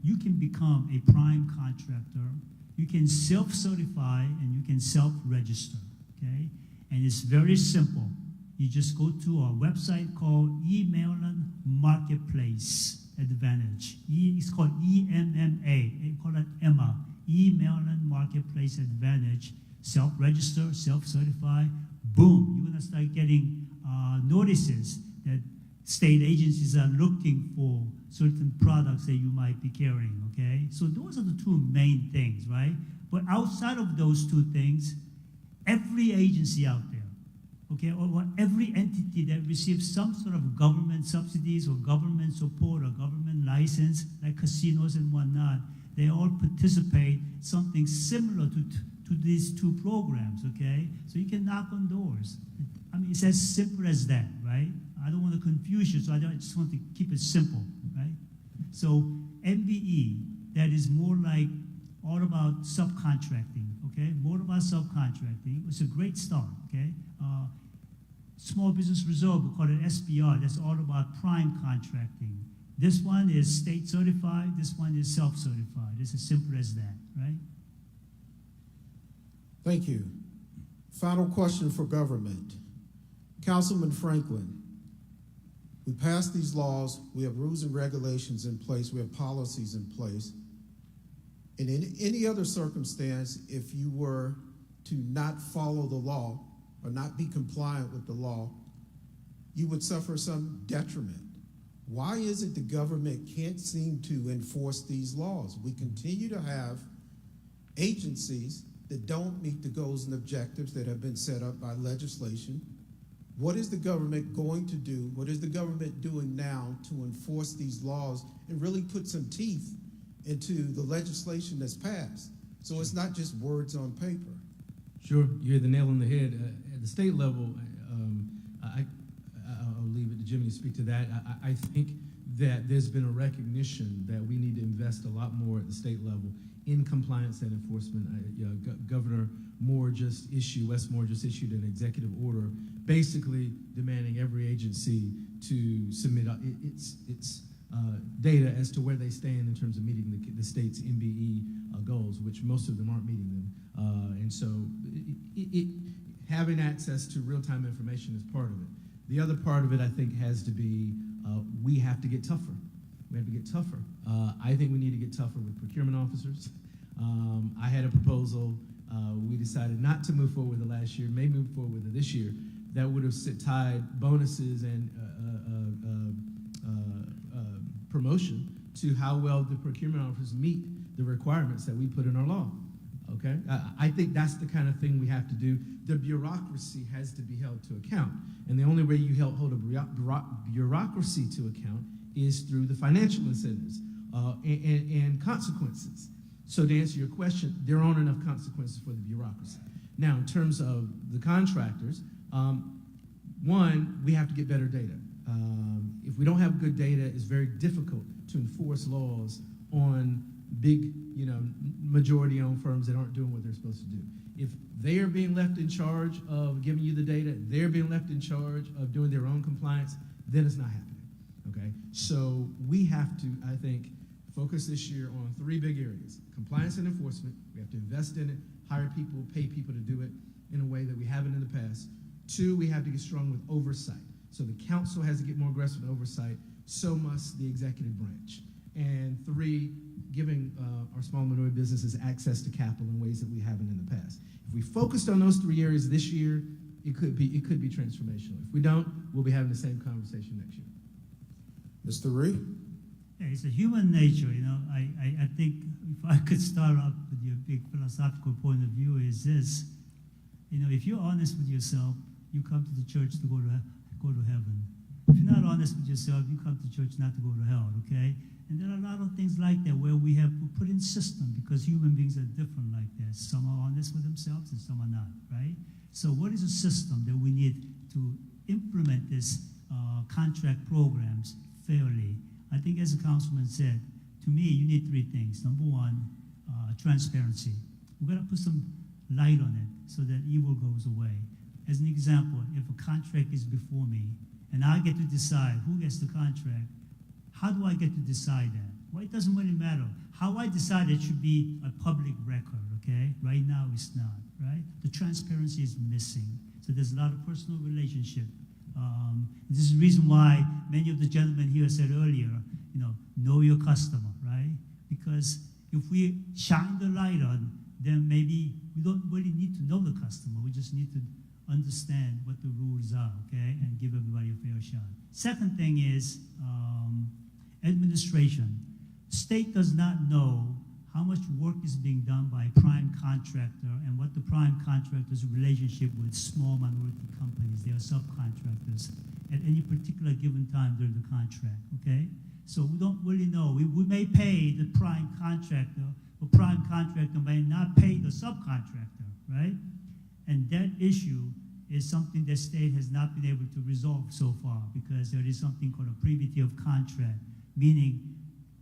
you can become a prime contractor. You can self-certify and you can self-register, okay? And it's very simple. You just go to our website called eMaryland Marketplace Advantage. It's called EMMA. They call it EMMA, eMaryland Marketplace Advantage. Self-register, self-certify. Boom, you're gonna start getting notices that state agencies are looking for certain products that you might be carrying, okay? So those are the two main things, right? But outside of those two things, every agency out there, okay, or every entity that receives some sort of government subsidies or government support or government license, like casinos and whatnot, they all participate something similar to these two programs, okay? So you can knock on doors. I mean, it's as simple as that, right? I don't want to confuse you, so I just want to keep it simple, right? So MBE, that is more like all about subcontracting, okay? More about subcontracting. It's a great start, okay? Small Business Reserve, we call it SBR. That's all about prime contracting. This one is state certified. This one is self-certified. It's as simple as that, right? Thank you. Final question for government. Councilman Franklin, we passed these laws, we have rules and regulations in place, we have policies in place. And in any other circumstance, if you were to not follow the law or not be compliant with the law, you would suffer some detriment. Why is it the government can't seem to enforce these laws? We continue to have agencies that don't meet the goals and objectives that have been set up by legislation. What is the government going to do? What is the government doing now to enforce these laws and really put some teeth into the legislation that's passed? So it's not just words on paper. Sure, you hit the nail on the head. At the state level, I'll leave it to Jimmy to speak to that. I think that there's been a recognition that we need to invest a lot more at the state level in compliance and enforcement. Governor Moore Wes Moore just issued an executive order basically demanding every agency to submit its data as to where they stand in terms of meeting the state's MBE goals, which most of them aren't meeting them. And so having access to real-time information is part of it. The other part of it, I think, has to be we have to get tougher. We have to get tougher. I think we need to get tougher with procurement officers. I had a proposal. We decided not to move forward with it last year, may move forward with it this year, that would have tied bonuses and promotion to how well the procurement officers meet the requirements that we put in our law. Okay? I think that's the kind of thing we have to do. The bureaucracy has to be held to account. And the only way you hold a bureaucracy to account is through the financial incentives and consequences. So to answer your question, there aren't enough consequences for the bureaucracy. Now, in terms of the contractors, one, we have to get better data. If we don't have good data, it's very difficult to enforce laws on big, majority-owned firms that aren't doing what they're supposed to do. If they are being left in charge of giving you the data, they're being left in charge of doing their own compliance, then it's not happening, okay? So we have to, I think, focus this year on 3 big areas: compliance and enforcement. We have to invest in it, hire people, pay people to do it in a way that we haven't in the past. 2, we have to get strong with oversight. So the council has to get more aggressive with oversight, so must the executive branch. And 3, giving our small minority businesses access to capital in ways that we haven't in the past. If we focused on those 3 areas this year, it could be transformational. If we don't, we'll be having the same conversation next year. Mr. Ree? Yeah, it's a human nature, I think if I could start up with your big philosophical point of view is this, if you're honest with yourself, you come to the church to go to heaven. If you're not honest with yourself, you come to church not to go to hell, okay? And there are a lot of things like that where we have put in system because human beings are different like that. Some are honest with themselves and some are not, right? So what is a system that we need to implement this contract programs fairly? I think as the councilman said, to me, you need 3 things. Number 1, transparency. We're gonna put some light on it so that evil goes away. As an example, if a contract is before me and I get to decide who gets the contract, how do I get to decide that? Well, it doesn't really matter. How I decide it should be a public record, okay? Right now it's not, right? The transparency is missing. So there's a lot of personal relationship. This is the reason why many of the gentlemen here said earlier, know your customer, right? Because if we shine the light on, then maybe we don't really need to know the customer. We just need to understand what the rules are, okay, and give everybody a fair shot. Second thing is administration. State does not know how much work is being done by a prime contractor and what the prime contractor's relationship with small minority companies, they are subcontractors, at any particular given time during the contract, okay? So we don't really know. We may pay the prime contractor, but prime contractor may not pay the subcontractor, right? And that issue is something that state has not been able to resolve so far because there is something called a privity of contract, meaning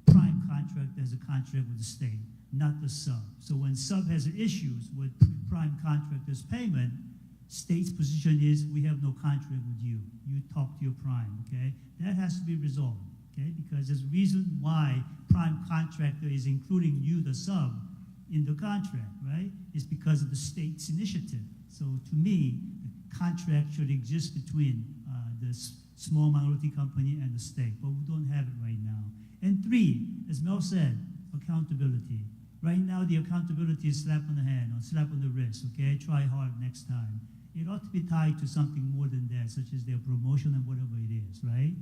prime contractor has a contract with the state, not the sub. So when sub has issues with prime contractor's payment, state's position is we have no contract with you. You talk to your prime, okay? That has to be resolved, okay? Because there's a reason why prime contractor is including you, the sub, in the contract, right? It's because of the state's initiative. So to me, the contract should exist between the small minority company and the state, but we don't have it right now. And 3, as Mel said, accountability. Right now, the accountability is slap on the hand or slap on the wrist, okay? Try hard next time. It ought to be tied to something more than that, such as their promotion and whatever it is, right?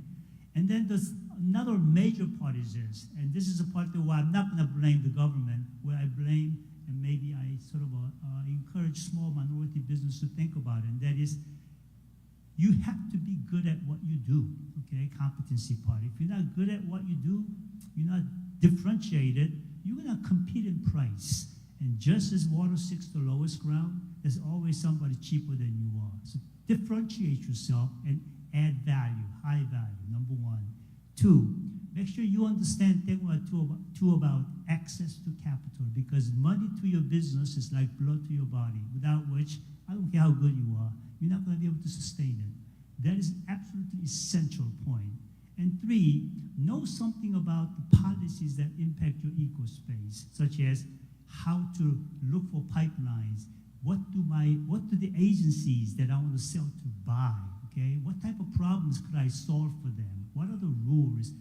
And then there's another major part is this, and this is a part that where I'm not gonna blame the government, where I blame and maybe I sort of encourage small minority business to think about it, and that is you have to be good at what you do, okay? Competency part. If you're not good at what you do, you're not differentiated, you're gonna compete in price. And just as water seeks the lowest ground, there's always somebody cheaper than you are. So differentiate yourself and add value, high value, number 1. 2, make sure you understand thing two about access to capital, because money to your business is like blood to your body, without which, I don't care how good you are, you're not going to be able to sustain it. That is an absolutely essential point. And 3, know something about the policies that impact your ecospace, such as how to look for pipelines. What do the agencies that I want to sell to buy, okay? What type of problems could I solve for them? What are the rules?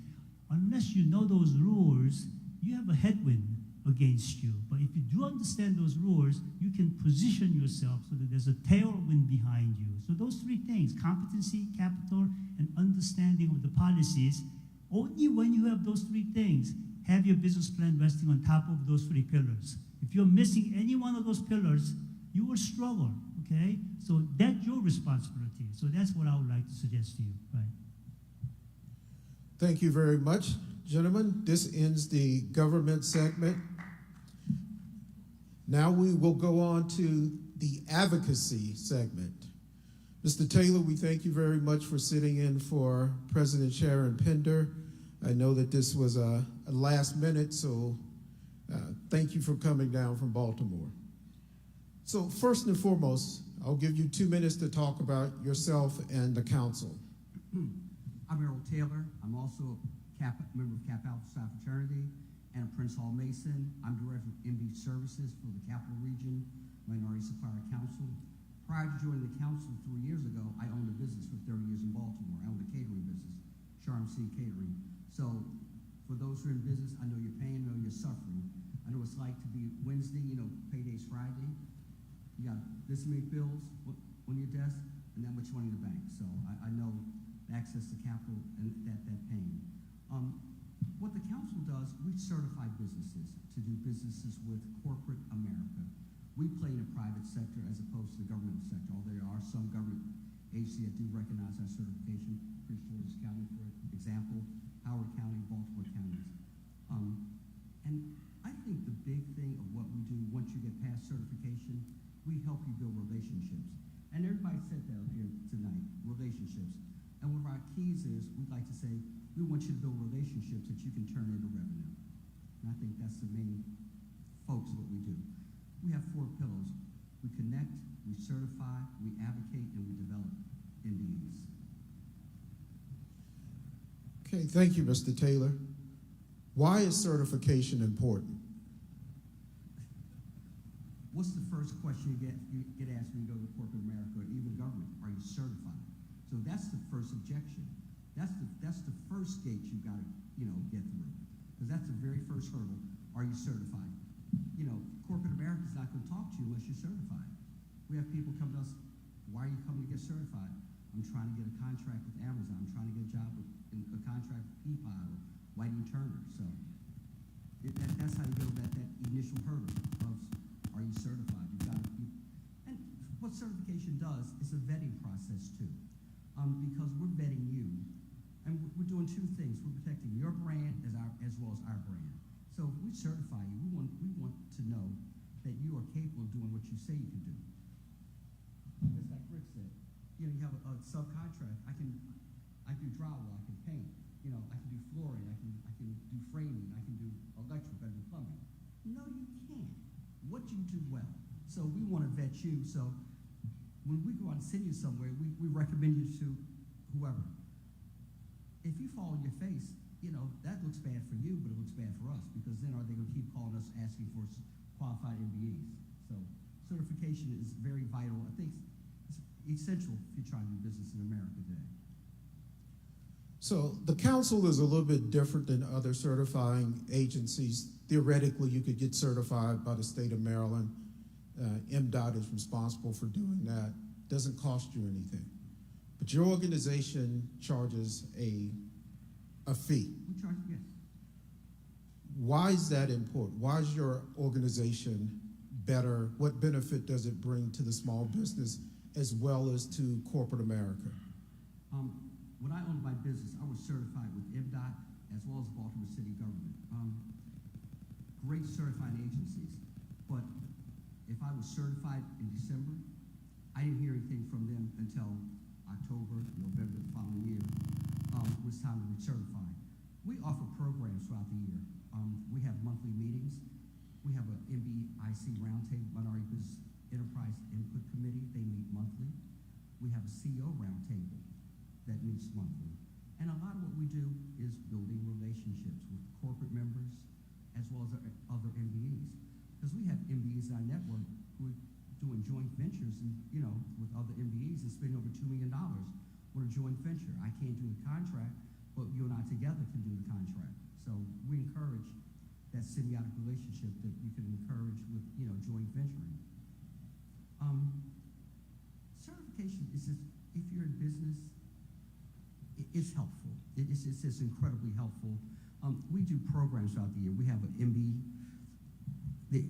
Unless you know those rules, you have a headwind against you. But if you do understand those rules, you can position yourself so that there's a tailwind behind you. So those 3 things, competency, capital, and understanding of the policies, only when you have those 3 things, have your business plan resting on top of those 3 pillars. If you're missing any one of those pillars, you will struggle, okay? So that's your responsibility. So that's what I would like to suggest to you, right? Thank you very much, gentlemen. This ends the government segment. Now we will go on to the advocacy segment. Mr. Taylor, we thank you very much for sitting in for President Sharon Pender. I know that this was a last minute, so Thank you for coming down from Baltimore. So first and foremost, I'll give you 2 minutes to talk about yourself and the council. I'm Errol Taylor. I'm also a member of Kappa Alpha Psi Fraternity and a Prince Hall Mason. I'm Director of MB Services for the Capital Region Minority Supplier Council. Prior to joining the council 3 years ago, I owned a business for 30 years in Baltimore. I owned a catering business, Charm C Catering. So for those who are in business, I know your pain, I know your suffering. I know what it's like to be Wednesday, payday's Friday. You got this many bills on your desk and that much money in the bank. So I know access to capital and that pain. What the council does, we certify businesses to do businesses with corporate America. We play in the private sector as opposed to the government sector, although there are some government agencies that do recognize our certification. Prince George's County, for example, Howard County, Baltimore counties. And I think the big thing of what we do once you get past certification, we help you build relationships. And everybody said that here tonight, relationships. And one of our keys is, we'd like to say, we want you to build relationships that you can turn into revenue. And I think that's the main focus of what we do. We have 4 pillars. We connect, we certify, we advocate, and we develop MBEs. Okay, thank you, Mr. Taylor. Why is certification important? What's the first question you get asked when you go to corporate America or even government? Are you certified? So that's the first objection. That's the first gate you've got to get through, because that's the very first hurdle. Are you certified? Corporate America is not going to talk to you unless you're certified. We have people come to us. Why are you coming to get certified? I'm trying to get a contract with Amazon. I'm trying to get a job in a contract with Peapod or Whiting Turner. So that's how you go that initial hurdle of, are you certified? You've got to be. And what certification does is a vetting process too, because we're vetting you, and we're doing 2 things. We're protecting your brand as well as our brand. So if we certify you, we want to know that you are capable of doing what you say you can do. Just like Rick said, you have a subcontract. I can do drywall. I can paint. I can do flooring. I can do framing. I can do electrical. I can do plumbing. No, you can't. What you do well. So we want to vet you. So when we go out and send you somewhere, we recommend you to whoever. If you fall on your face, that looks bad for you, but it looks bad for us, because then are they going to keep calling us asking for qualified MBAs? So certification is very vital. I think it's essential if you're trying to do business in America today. So the council is a little bit different than other certifying agencies. Theoretically, you could get certified by the state of Maryland. MDOT is responsible for doing that. Doesn't cost you anything. But your organization charges a fee. We charge, yes. Why is that important? Why is your organization better? What benefit does it bring to the small business as well as to corporate America? When I owned my business, I was certified with MDOT as well as Baltimore City government. Great certifying agencies. But if I was certified in December, I didn't hear anything from them until October, November the following year. It was time to recertify. We offer programs throughout the year. We have monthly meetings. We have an MBIC Roundtable, Minority Business Enterprise Input Committee. They meet monthly. We have a CEO Roundtable that meets monthly. And a lot of what we do is building relationships with corporate members as well as other MBEs. Because we have MBEs in our network who are doing joint ventures and, with other MBEs and spending over $2 million on a joint venture. I can't do the contract, but you and I together can do the contract. So we encourage that symbiotic relationship that you can encourage with, joint venturing. Certification is just, if you're in business, it's helpful. It's just incredibly helpful. We do programs throughout the year. We have an MBE.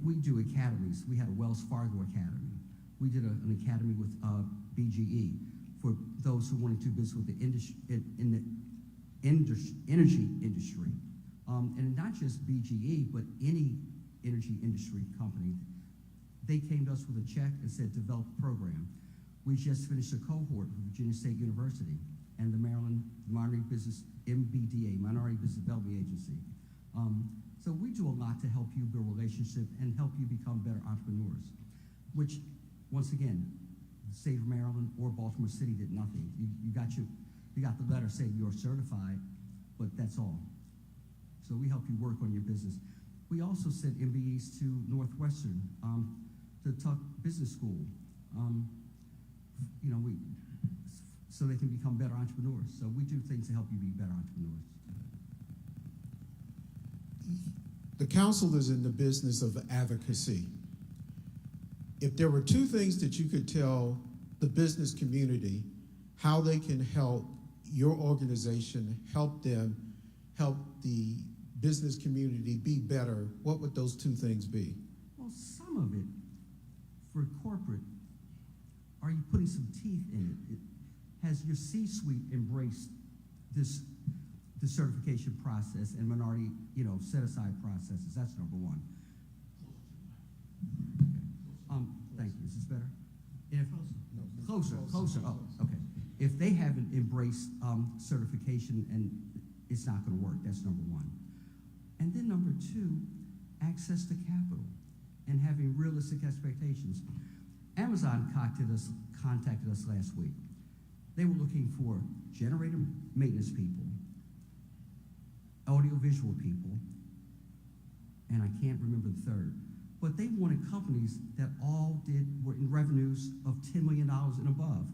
We do academies. We had a Wells Fargo Academy. We did an academy with BGE for those who wanted to do business with the industry, in the energy industry. And not just BGE, but any energy industry company. They came to us with a check and said, develop a program. We just finished a cohort with Virginia State University and the Maryland Minority Business, MBDA, Minority Business Development Agency. So we do a lot to help you build relationship and help you become better entrepreneurs, which, once again, the state of Maryland or Baltimore City did nothing. You got the letter saying you're certified, but that's all. So we help you work on your business. We also sent MBEs to Northwestern, to Tuck Business School, so they can become better entrepreneurs. So we do things to help you be better entrepreneurs. The council is in the business of advocacy. If there were two things that you could tell the business community how they can help your organization, help them, help the business community be better, what would those two things be? Well, some of it, for corporate, are you putting some teeth in it? Has your C-suite embraced this certification process and minority, set-aside processes? That's number one. Thank you. Is this better? Closer. Oh, okay. If they haven't embraced certification, and it's not going to work, that's number one. And then number two, access to capital and having realistic expectations. Amazon contacted us last week. They were looking for generator maintenance people, audiovisual people, and I can't remember the third. But they wanted companies that all were in revenues of $10 million and above.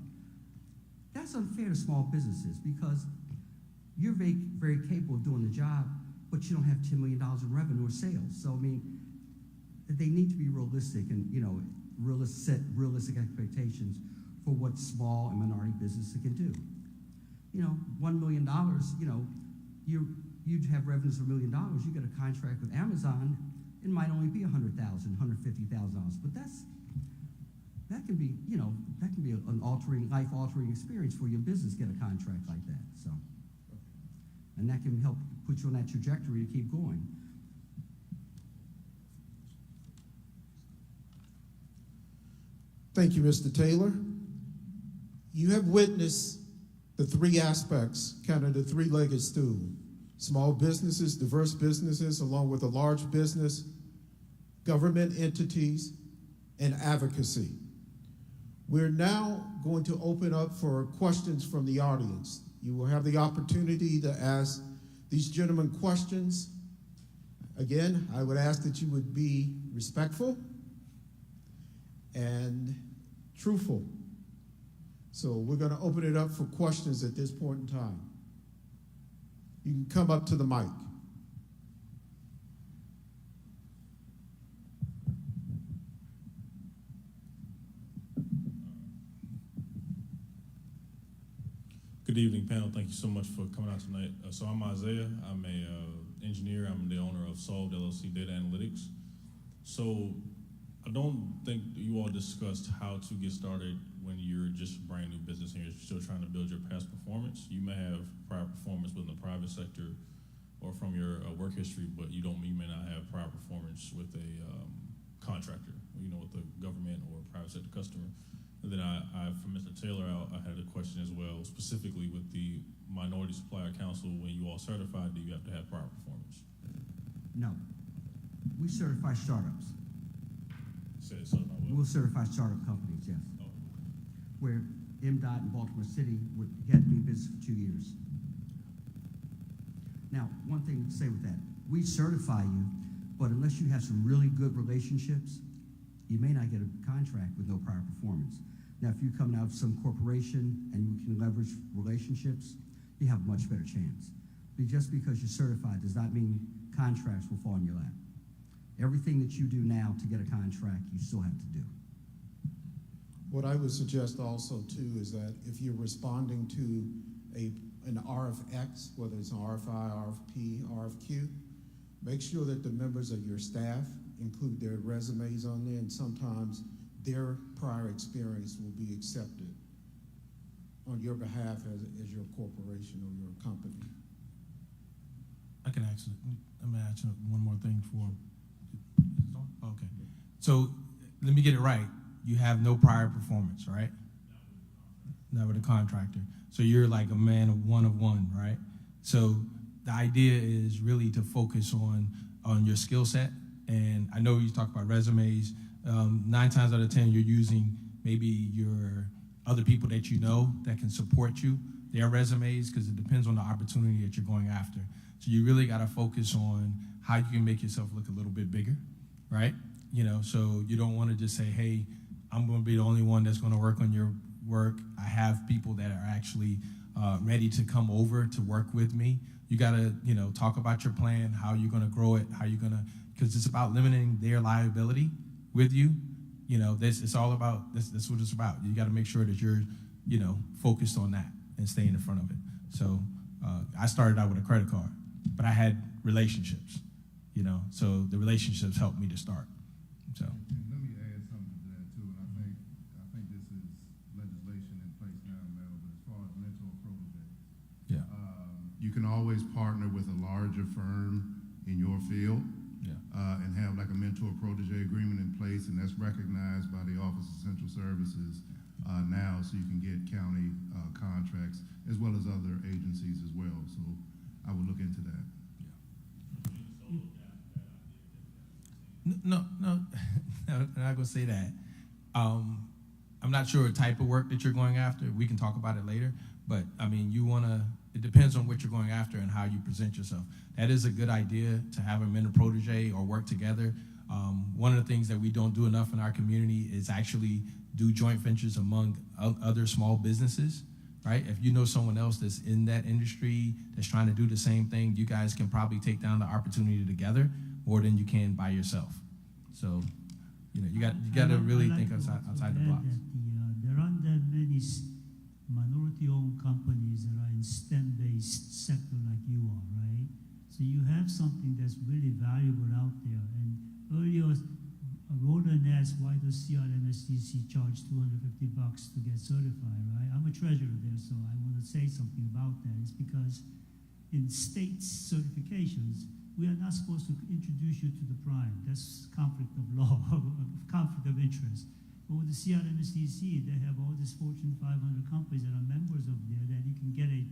That's unfair to small businesses because you're very, very capable of doing the job, but you don't have $10 million in revenue or sales. So, I mean, they need to be realistic and, set realistic expectations for what small and minority businesses can do. $1 million, you'd have revenues of $1 million, you get a contract with Amazon, it might only be $100,000, $150,000, but that can be an life-altering experience for your business, get a contract like that, so. And that can help put you on that trajectory to keep going. Thank you, Mr. Taylor. You have witnessed the three aspects, kind of the three-legged stool. Small businesses, diverse businesses, along with a large business, government entities, and advocacy. We're now going to open up for questions from the audience. You will have the opportunity to ask these gentlemen questions. Again, I would ask that you would be respectful and truthful. So we're going to open it up for questions at this point in time. You can come up to the mic. Good evening, panel. Thank you so much for coming out tonight. So I'm Isaiah. I'm a engineer. I'm the owner of Solved LLC Data Analytics. So I don't think you all discussed how to get started when you're just a brand new business and you're still trying to build your past performance. You may have prior performance within the private sector or from your work history, but you may not have prior performance with a contractor, with the government or private sector customer. And then for Mr. Taylor, I had a question as well, specifically with the Minority Supplier Council. When you all certified, do you have to have prior performance? No. We certify startups. Certify what? We'll certify startup companies, yes. Oh. Where MDOT in Baltimore City had to be in business for 2 years. Now, one thing to say with that, we certify you, but unless you have some really good relationships, you may not get a contract with no prior performance. Now, if you come out of some corporation and you can leverage relationships, you have a much better chance. But just because you're certified does not mean contracts will fall in your lap. Everything that you do now to get a contract, you still have to do. What I would suggest also, too, is that if you're responding to an RFX, whether it's an RFI, RFP, RFQ, make sure that the members of your staff include their resumes on there, and sometimes their prior experience will be accepted on your behalf as your corporation or your company. I'm gonna ask you one more thing for. Okay. So let me get it right. You have no prior performance, right? Not with a contractor. So you're like a man of one, right? So the idea is really to focus on your skill set. And I know you talk about resumes. 9 times out of 10, you're using maybe your other people that you know that can support you, their resumes, because it depends on the opportunity that you're going after. So you really got to focus on how you can make yourself look a little bit bigger, right? You know, so you don't want to just say, hey, I'm going to be the only one that's going to work on your work. I have people that are actually ready to come over to work with me. You got to, you know, talk about your plan, how you're going to grow it, how you're going to, because it's about limiting their liability with you. You know, it's all about, that's what it's about. You got to make sure that you're, you know, focused on that and staying in front of it. So I started out with a credit card, but I had relationships, you know, so the relationships helped me to start. So. And let me add something to that too, and I think this is legislation in place now, Mel, but as far as mentor protege, Yeah. You can always partner with a larger firm in your field. And have like a mentor protege agreement in place, and that's recognized by the Office of Central Services now, so you can get county contracts as well as other agencies as well. So I would look into that. No, I'm not gonna say that. I'm not sure what type of work that you're going after. We can talk about it later, but I mean, it depends on what you're going after and how you present yourself. That is a good idea to have a mentor protege or work together. One of the things that we don't do enough in our community is actually do joint ventures among other small businesses, right? If you know someone else that's in that industry that's trying to do the same thing, you guys can probably take down the opportunity together more than you can by yourself. So, you know, you got to really think outside the box. There aren't that many minority-owned companies that are in STEM-based sector like you are, right? So you have something that's really valuable out there. And earlier, Roland asked, why does CRMSDC charge $250 to get certified, right? I'm a treasurer there, so I want to say something about that. It's because in state certifications, we are not supposed to introduce you to the prime. That's conflict of law, conflict of interest. But with the CRMSDC, they have all these Fortune 500 companies that are members of there that you can get an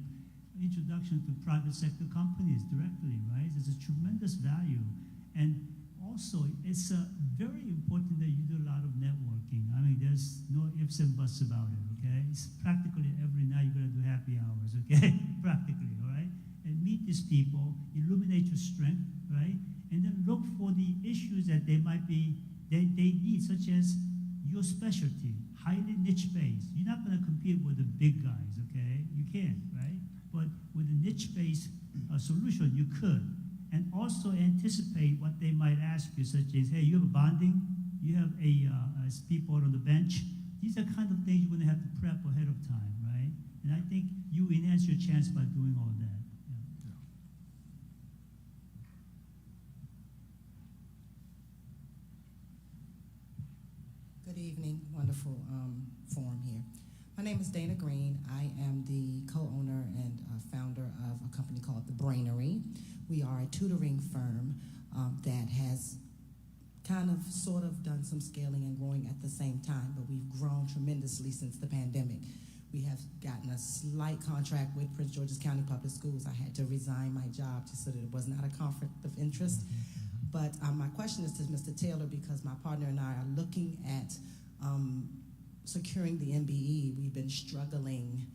introduction to private sector companies directly, right? There's a tremendous value. And also, it's very important that you do a lot of networking. I mean, there's no ifs and buts about it, okay? It's practically every night you're gonna do happy hours, okay? Practically, all right? And meet these people, illuminate your strength, right? And then look for the issues that they might be, they need, such as your specialty, highly niche-based. You're not going to compete with the big guys, okay? You can, right? But with a niche-based solution, you could. And also anticipate what they might ask you, such as, hey, you have a bonding, you have a speedboat on the bench. These are kind of things you're going to have to prep ahead of time, right? And I think you enhance your chance by doing all that. Good evening, wonderful forum here. My name is Dana Green. I am the co-owner and founder of a company called The Brainery. We are a tutoring firm that has kind of sort of done some scaling and growing at the same time, but we've grown tremendously since the pandemic. We have gotten a slight contract with Prince George's County Public Schools. I had to resign my job just so that it was not a conflict of interest. But my question is to Mr. Taylor, because my partner and I are looking at securing the MBE. We've been struggling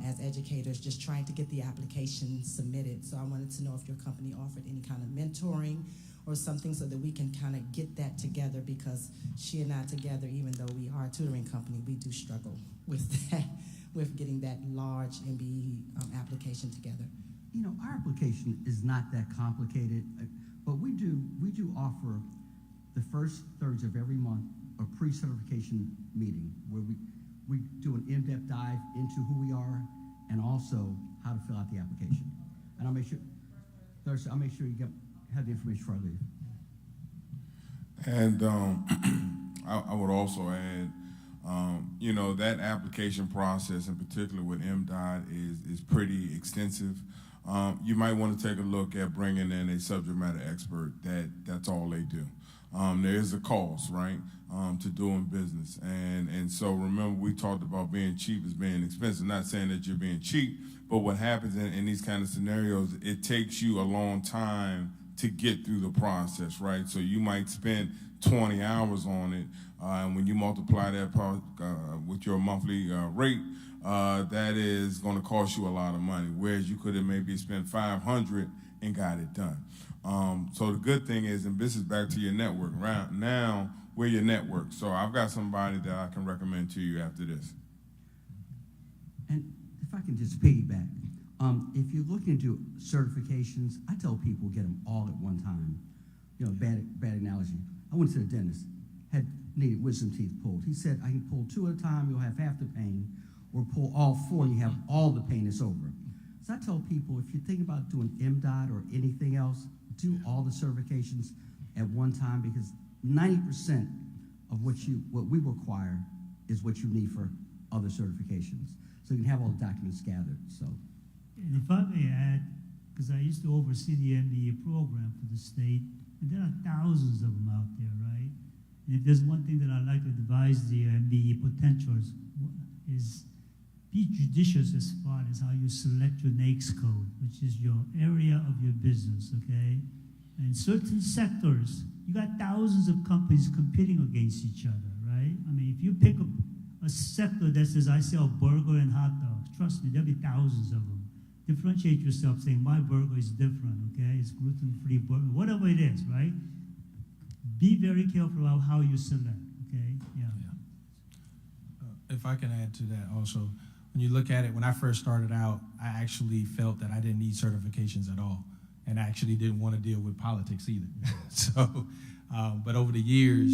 as educators, just trying to get the application submitted. So I wanted to know if your company offered any kind of mentoring or something so that we can kind of get that together, because she and I together, even though we are a tutoring company, we do struggle with that, with getting that large MBE application together. You know, our application is not that complicated. But we do offer the first Thursday of every month a pre-certification meeting where we do an in-depth dive into who we are and also how to fill out the application. And I'll make sure Thursday, I'll make sure you have the information before I leave. And I would also add, you know, that application process in particular with MDOT is pretty extensive. You might want to take a look at bringing in a subject matter expert. That's all they do. There is a cost, right, to doing business. And so remember, we talked about being cheap as being expensive. Not saying that you're being cheap, but what happens in these kind of scenarios, it takes you a long time to get through the process, right? So you might spend 20 hours on it, and when you multiply that with your monthly rate, that is going to cost you a lot of money, whereas you could have maybe spent $500 and got it done. So the good thing is, and this is back to your network, right? Now we're your network. So I've got somebody that I can recommend to you after this. And if I can just piggyback, if you're looking to do certifications, I tell people get them all at one time. You know, bad analogy. I went to the dentist, needed wisdom teeth pulled. He said, I can pull 2 at a time, you'll have half the pain, or pull all 4 and you have all the pain is over. So I tell people, if you think about doing MDOT or anything else, do all the certifications at one time, because 90% of what we require is what you need for other certifications. So you can have all the documents gathered. So, and if I may add, because I used to oversee the MBA program for the state, and there are thousands of them out there, right? And if there's one thing that I'd like to advise the MBE potentials is be judicious as far as how you select your NAICS code, which is your area of your business, okay? And certain sectors, you got thousands of companies competing against each other, right? I mean, if you pick a sector that says, I sell burger and hot dogs, trust me, there'll be thousands of them. Differentiate yourself saying, my burger is different, okay? It's gluten-free burger, whatever it is, right? Be very careful about how you select, okay? Yeah. If I can add to that also, when you look at it, when I first started out, I actually felt that I didn't need certifications at all. And I actually didn't want to deal with politics either. So, but over the years,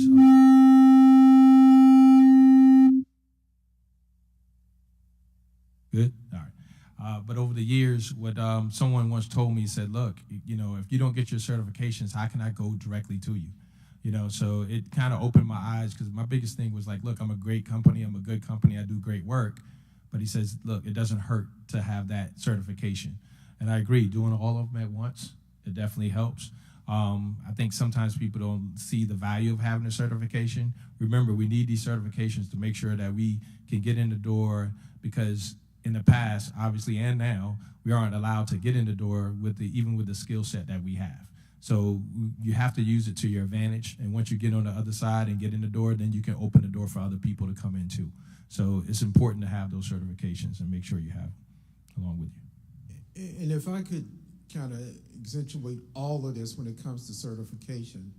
good? All right. But over the years, what someone once told me, said, look, you know, if you don't get your certifications, how can I go directly to you? You know, so it kind of opened my eyes, because my biggest thing was like, look, I'm a great company, I'm a good company, I do great work. But he says, look, it doesn't hurt to have that certification. And I agree, doing all of them at once, it definitely helps. I think sometimes people don't see the value of having a certification. Remember, we need these certifications to make sure that we can get in the door, because in the past, obviously, and now, we aren't allowed to get in the door even with the skill set that we have. So you have to use it to your advantage. And once you get on the other side and get in the door, then you can open the door for other people to come in too. So it's important to have those certifications and make sure you have them along with you. And if I could kind of accentuate all of this when it comes to certification,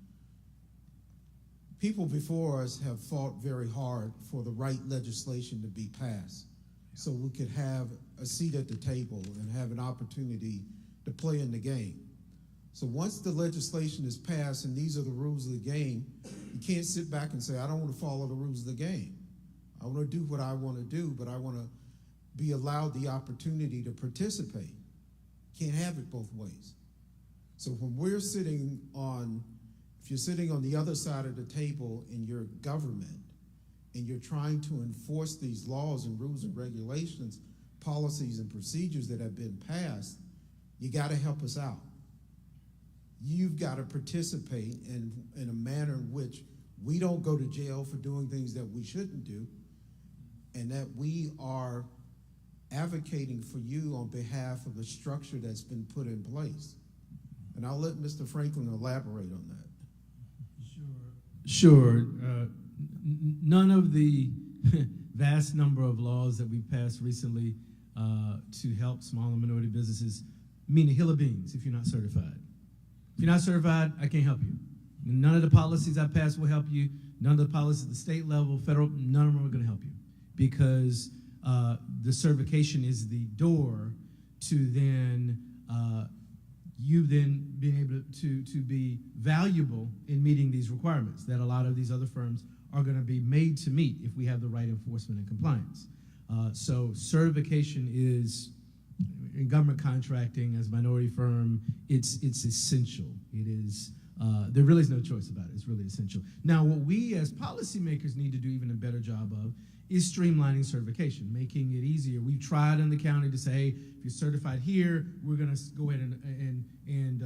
people before us have fought very hard for the right legislation to be passed, so we could have a seat at the table and have an opportunity to play in the game. So once the legislation is passed and these are the rules of the game, you can't sit back and say, I don't want to follow the rules of the game. I want to do what I want to do, but I want to be allowed the opportunity to participate. Can't have it both ways. So when we're sitting on, if you're sitting on the other side of the table in your government and you're trying to enforce these laws and rules and regulations, policies and procedures that have been passed, you got to help us out. You've got to participate in a manner in which we don't go to jail for doing things that we shouldn't do, and that we are advocating for you on behalf of the structure that's been put in place. And I'll let Mr. Franklin elaborate on that. Sure. None of the vast number of laws that we've passed recently to help small and minority businesses mean a hill of beans if you're not certified. If you're not certified, I can't help you. None of the policies I pass will help you. None of the policies at the state level, federal, none of them are going to help you, because the certification is the door to then you then being able to be valuable in meeting these requirements that a lot of these other firms are going to be made to meet if we have the right enforcement and compliance. So certification is, in government contracting as a minority firm, it's essential. It is, there really is no choice about it. It's really essential. Now, what we as policymakers need to do even a better job of is streamlining certification, making it easier. We've tried in the county to say, hey, if you're certified here, we're going to go ahead and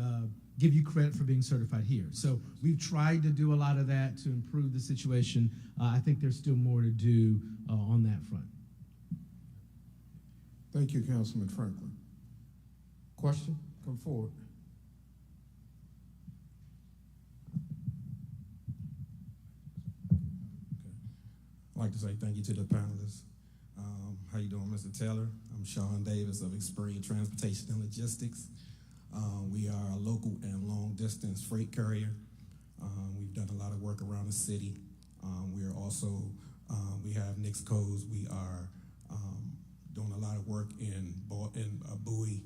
give you credit for being certified here. So we've tried to do a lot of that to improve the situation. I think there's still more to do on that front. Thank you, Councilman Franklin. Question? Come forward. I'd like to say thank you to the panelists. How you doing, Mr. Taylor? I'm Sean Davis of Experience Transportation and Logistics. We are a local and long-distance freight carrier. We've done a lot of work around the city. We are also, we have Nix Codes. We are doing a lot of work in a Bowie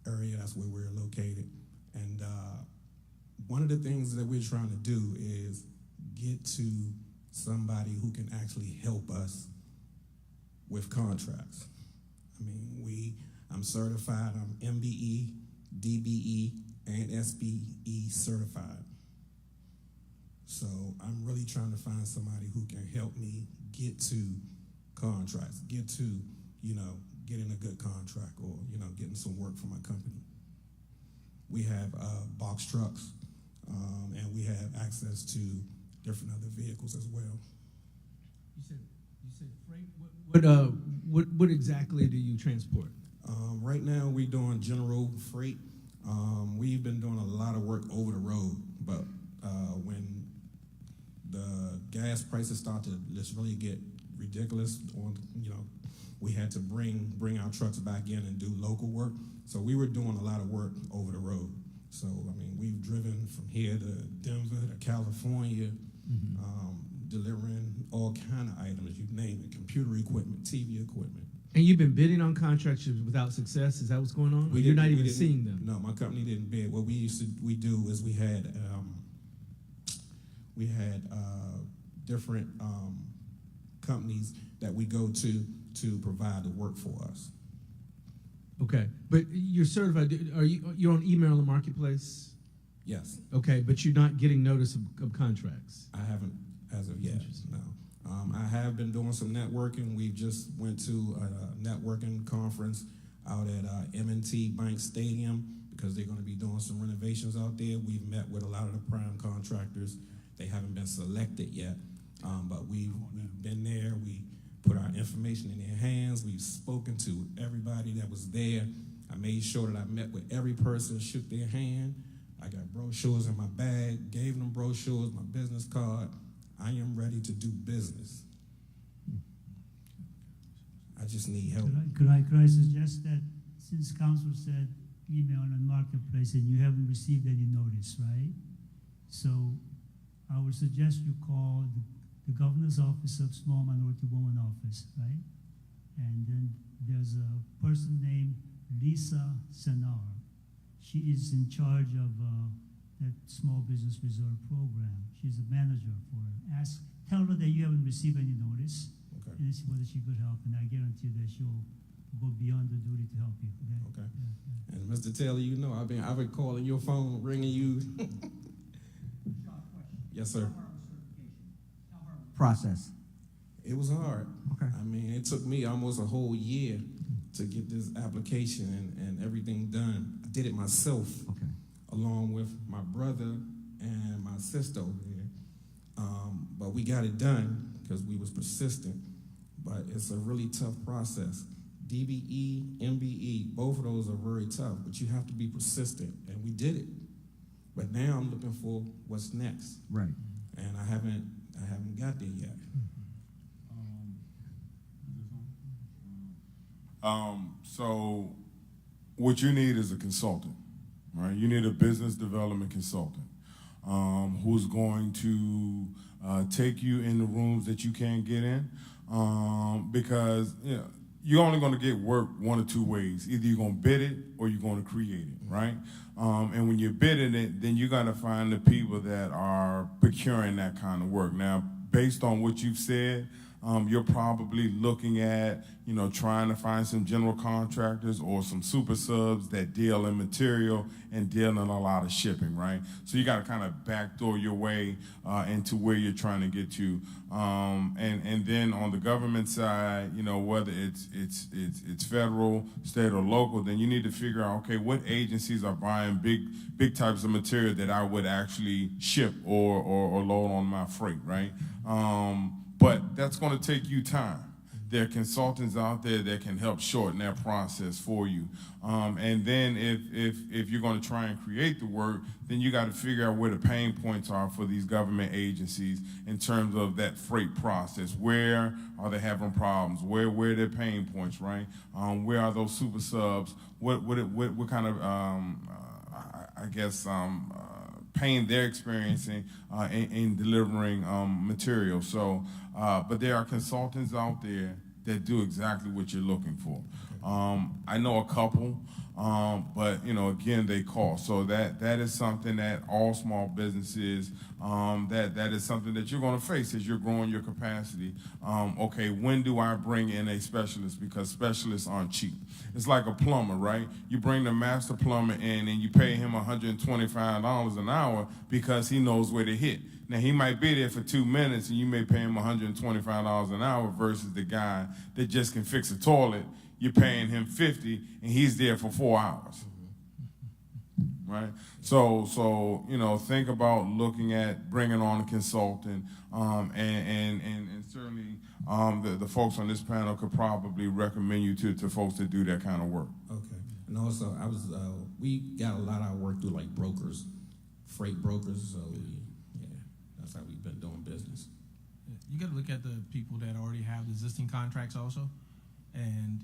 area. That's where we're located. And one of the things that we're trying to do is get to somebody who can actually help us with contracts. I mean, I'm certified. I'm MBE, DBE, and SBE certified. So I'm really trying to find somebody who can help me get to contracts, get to, getting a good contract or, getting some work for my company. We have box trucks, and we have access to different other vehicles as well. You said freight. What exactly do you transport? Right now, we're doing general freight. We've been doing a lot of work over the road, but when the gas prices start to just really get ridiculous, we had to bring our trucks back in and do local work. So we were doing a lot of work over the road. So we've driven from here to Denver to California, delivering all kind of items, you name it, computer equipment, TV equipment. And you've been bidding on contracts without success? Is that what's going on? You're not even seeing them? No, my company didn't bid. What we do is we had different companies that we go to provide the work for us. Okay, but you're certified. You're on email in the marketplace? Yes. Okay, but you're not getting notice of contracts? I haven't as of yet, no. I have been doing some networking. We just went to a networking conference out at M&T Bank Stadium because they're going to be doing some renovations out there. We've met with a lot of the prime contractors. They haven't been selected yet, but we've been there. We put our information in their hands. We've spoken to everybody that was there. I made sure that I met with every person, shook their hand. I got brochures in my bag, gave them brochures, my business card. I am ready to do business. I just need help. Could I suggest that since council said email and marketplace and you haven't received any notice, right? So I would suggest you call the governor's office of Small Minority Women Office, right? And then there's a person named Lisa Senar. She is in charge of that Small Business Reserve program. She's a manager for it. Tell her that you haven't received any notice, Okay. and see whether she could help. And I guarantee that she'll go beyond the duty to help you. Okay. Yeah. And Mr. Taylor, I've been calling your phone, ringing you. Yes, sir. Process. It was hard. Okay. It took me almost a whole year to get this application and everything done. I did it myself, Okay. along with my brother and my sister over there. But we got it done because we was persistent. But it's a really tough process. DBE, MBE, both of those are very tough, but you have to be persistent, and we did it. But now I'm looking for what's next. Right. And I haven't got there yet. So what you need is a consultant, right? You need a business development consultant who's going to take you in the rooms that you can't get in because you're only going to get work one or two ways. Either you're going to bid it or you're going to create it, right? And when you're bidding it, then you got to find the people that are procuring that kind of work. Now, based on what you've said, you're probably looking at, trying to find some general contractors or some super subs that deal in material and deal in a lot of shipping, right? So you got to kind of backdoor your way into where you're trying to get to. And then on the government side, whether it's federal, state, or local, then you need to figure out, okay, what agencies are buying big types of material that I would actually ship or load on my freight, right? But that's going to take you time. There are consultants out there that can help shorten that process for you. And then if you're going to try and create the work, then you got to figure out where the pain points are for these government agencies in terms of that freight process. Where are they having problems? Where are their pain points, right? Where are those super subs? What kind of, pain they're experiencing in delivering material. So, but there are consultants out there that do exactly what you're looking for. I know a couple, but again, they cost. So that is something that all small businesses, that is something that you're going to face as you're growing your capacity. Okay, when do I bring in a specialist? Because specialists aren't cheap. It's like a plumber, right? You bring the master plumber in and you pay him $125 an hour because he knows where to hit. Now, he might be there for 2 minutes and you may pay him $125 an hour versus the guy that just can fix a toilet. You're paying him $50 and he's there for 4 hours, right? So think about looking at bringing on a consultant, and certainly the folks on this panel could probably recommend you to folks that do that kind of work. Okay. And also, we got a lot of our work through like brokers, freight brokers. So that's how we've been doing business. You got to look at the people that already have existing contracts also. And,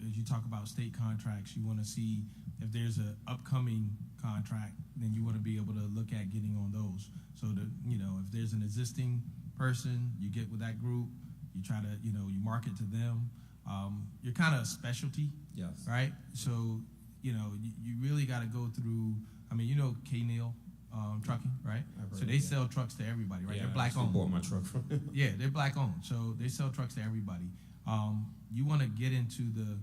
as you talk about state contracts, you want to see if there's an upcoming contract, then you want to be able to look at getting on those. So if there's an existing person, you get with that group, you try to, you market to them. You're kind of a specialty, yes, right? So, you really got to go through, K-Neal Trucking, right? So they sell trucks to everybody, right? Yeah, they're black owned. Bought my truck from Yeah, they're black owned, so they sell trucks to everybody. You want to get into the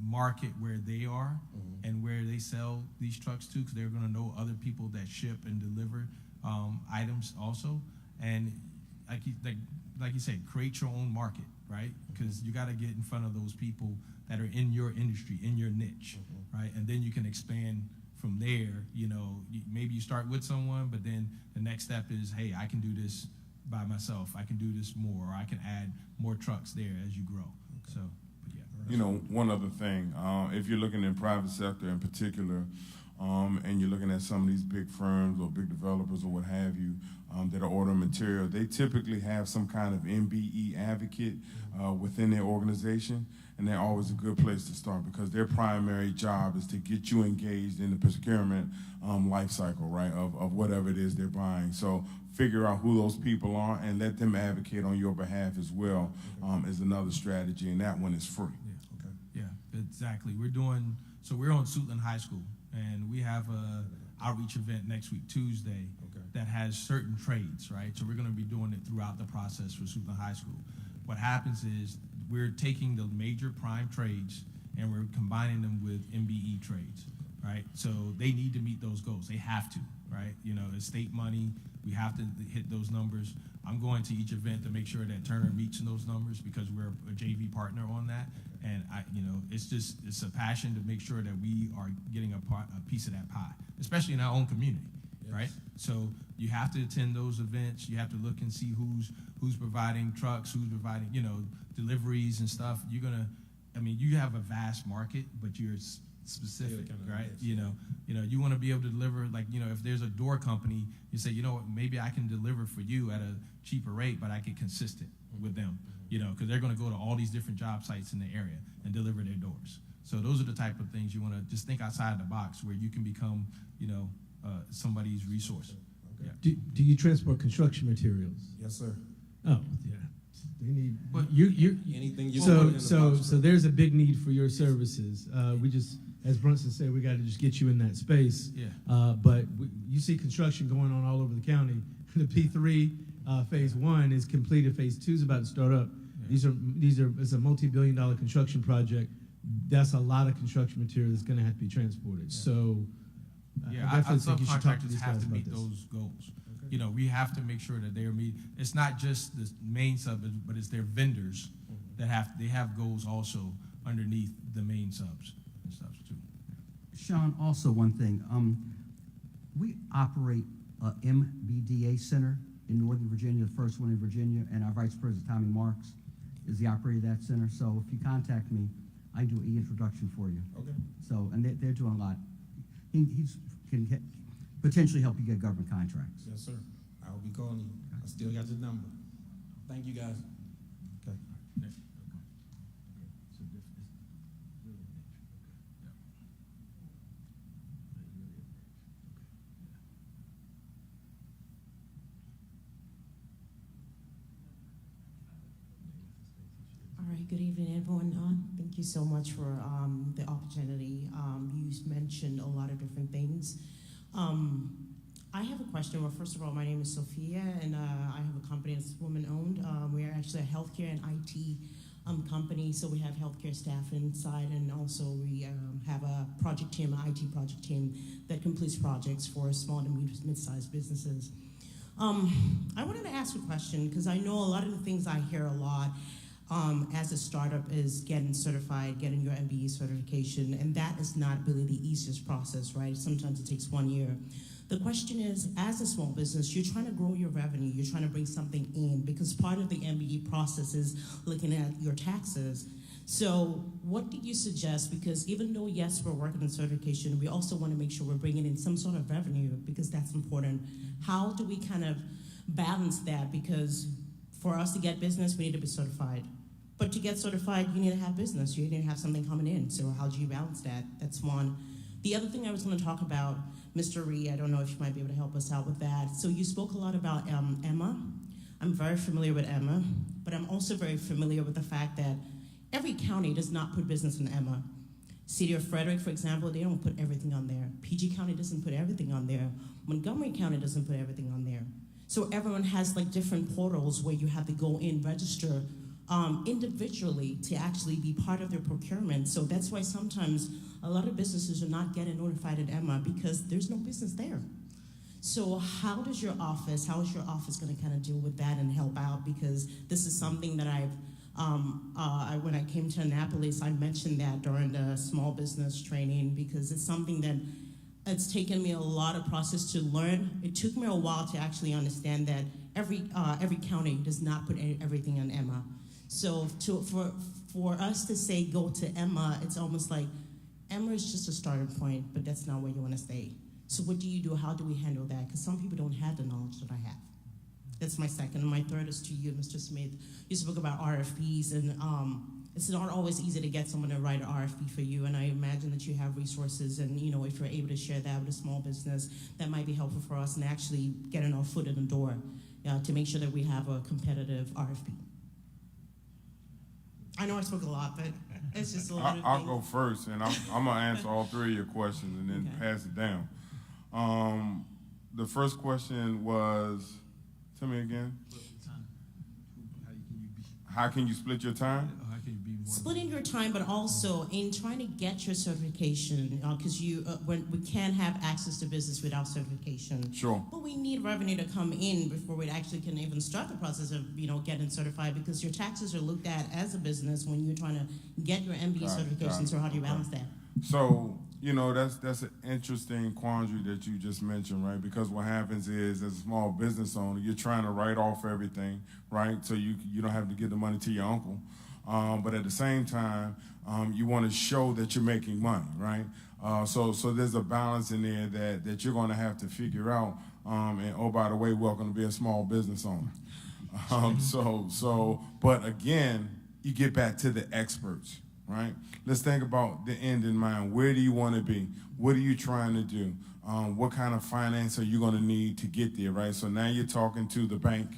market where they are and where they sell these trucks to, because they're going to know other people that ship and deliver items also. And like you said, create your own market, right? Because you got to get in front of those people that are in your industry, in your niche, right? And then you can expand from there. Maybe you start with someone, but then the next step is, hey, I can do this by myself. I can do this more, or I can add more trucks there as you grow. Okay. So, but yeah. One other thing, if you're looking in private sector in particular, and you're looking at some of these big firms or big developers or what have you that are ordering material, they typically have some kind of MBE advocate within their organization, and they're always a good place to start because their primary job is to get you engaged in the procurement life cycle, right, of whatever it is they're buying. So figure out who those people are and let them advocate on your behalf as well is another strategy, and that one is free. Yeah. Okay. Yeah, exactly. We're on Suitland High School, and we have a outreach event next week, Tuesday, that has certain trades, right? So we're going to be doing it throughout the process for Suitland High School. What happens is we're taking the major prime trades and we're combining them with MBE trades, right? So they need to meet those goals. They have to, right? It's state money. We have to hit those numbers. I'm going to each event to make sure that Turner meets those numbers because we're a JV partner on that. And it's a passion to make sure that we are getting a piece of that pie, especially in our own community, right? So you have to attend those events. You have to look and see who's providing trucks, who's providing, deliveries and stuff. You have a vast market, but you're specific, right? You want to be able to deliver, if there's a door company, you say, maybe I can deliver for you at a cheaper rate, but I get consistent with them, because they're going to go to all these different job sites in the area and deliver their doors. So those are the type of things you want to just think outside the box where you can become, somebody's resource. Okay. Yeah. Do you transport construction materials? Yes, sir. Oh, yeah. They need. But anything you so there's a big need for your services. We just, as Brunson said, we got to just get you in that space. Yeah. But you see construction going on all over the county. The P3 phase one is completed. Phase two is about to start up. Yeah. It's a multi-billion-dollar construction project. That's a lot of construction material that's going to have to be transported. Yeah. So, Yeah, I definitely our think you should talk to subcontractors these have guys to about meet this. those goals. Okay. You know, we have to make sure that they're meet. It's not just the main sub, but it's their vendors that have goals also underneath the main subs and stuff too. Sean, also one thing, we operate a MBDA center in Northern Virginia, the first one in Virginia, and our Vice President, Tommy Marks, is the operator of that center. So if you contact me, I can do an e-introduction for you. Okay. So, and they're doing a lot. He's can potentially help you get government contracts. Yes, sir. I will be calling you. I still got your number. Thank you, guys. Okay. All right, good evening, everyone. Thank you so much for the opportunity. You mentioned a lot of different things. I have a question. Well, first of all, my name is Sophia, and I have a company that's woman-owned. We are actually a healthcare and IT company, so we have healthcare staff inside, and also we have a project team, an IT project team that completes projects for small to mid-sized businesses. I wanted to ask a question, because I know a lot of the things I hear a lot as a startup is getting certified, getting your MBE certification, and that is not really the easiest process, right? Sometimes it takes 1 year. The question is, as a small business, you're trying to grow your revenue, you're trying to bring something in, because part of the MBE process is looking at your taxes. So what do you suggest? Because even though, yes, we're working on certification, we also want to make sure we're bringing in some sort of revenue, because that's important. How do we kind of balance that? Because for us to get business, we need to be certified. But to get certified, you need to have business. You need to have something coming in. So how do you balance that? That's one. The other thing I was going to talk about, Mr. Ree, I don't know if you might be able to help us out with that. So you spoke a lot about Emma. I'm very familiar with Emma, but I'm also very familiar with the fact that every county does not put business in Emma. City of Frederick, for example, they don't put everything on there. PG County doesn't put everything on there. Montgomery County doesn't put everything on there. So everyone has like different portals where you have to go in, register individually to actually be part of their procurement. So that's why sometimes a lot of businesses are not getting notified at Emma, because there's no business there. So how is your office going to kind of deal with that and help out? Because this is something that when I came to Annapolis, I mentioned that during the small business training, because it's something that it's taken me a lot of process to learn. It took me a while to actually understand that every county does not put everything on Emma. So for us to say go to Emma, it's almost like Emma is just a starting point, but that's not where you want to stay. So what do you do? How do we handle that? Because some people don't have the knowledge that I have. That's my second. And my third is to you, Mr. Smith. You spoke about RFPs, and it's not always easy to get someone to write an RFP for you, and I imagine that you have resources, and if you're able to share that with a small business, that might be helpful for us in actually getting our foot in the door to make sure that we have a competitive RFP. I know I spoke a lot, but it's just a lot of I'll things. go first, and I'm going to answer all three of your questions and then pass it down. The first question was, tell me again. How can you split your time? How can you be more? Splitting your time, but also in trying to get your certification, because when we can't have access to business without certification. Sure. But we need revenue to come in before we actually can even start the process of getting certified, because your taxes are looked at as a business when you're trying to get your MBA certification. So how do you balance that? So, that's an interesting quandary that you just mentioned, right? Because what happens is, as a small business owner, you're trying to write off everything, right? So you don't have to give the money to your uncle. But at the same time, you want to show that you're making money, right? So there's a balance in there that you're going to have to figure out. And oh, by the way, welcome to be a small business owner. But again, you get back to the experts, right? Let's think about the end in mind. Where do you want to be? What are you trying to do? What kind of finance are you going to need to get there, right? So now you're talking to the bank.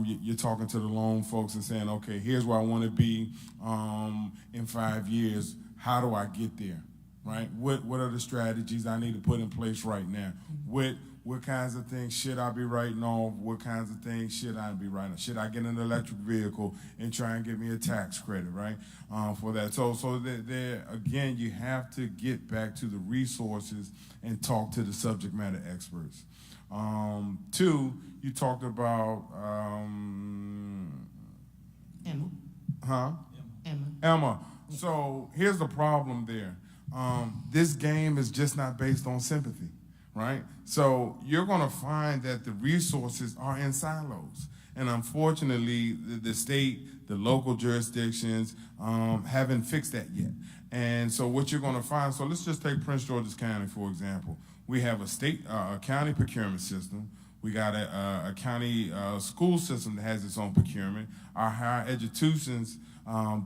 You're talking to the loan folks and saying, okay, here's where I want to be in 5 years. How do I get there, right? What are the strategies I need to put in place right now? What kinds of things should I be writing off? What kinds of things should I be writing off? Should I get an electric vehicle and try and get me a tax credit, right, for that? So there, again, you have to get back to the resources and talk to the subject matter experts. Two, you talked about Emma. Huh? Emma. So here's the problem there. This game is just not based on sympathy, right? So you're going to find that the resources are in silos. And unfortunately, the state, the local jurisdictions haven't fixed that yet. And so what you're going to find, so let's just take Prince George's County, for example. We have a county procurement system. We got a county school system that has its own procurement. Our higher educations,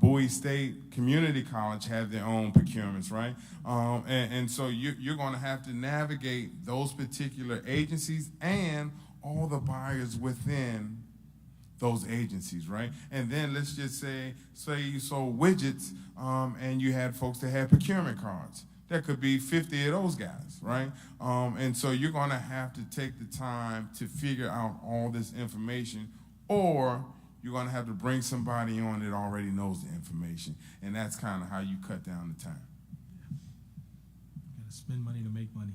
Bowie State Community College have their own procurements, right? And so you're going to have to navigate those particular agencies and all the buyers within those agencies, right? And then let's just say you sold widgets and you had folks that had procurement cards. There could be 50 of those guys, right? And so you're going to have to take the time to figure out all this information, or you're going to have to bring somebody on that already knows the information. And that's kind of how you cut down the time. Got to spend money to make money.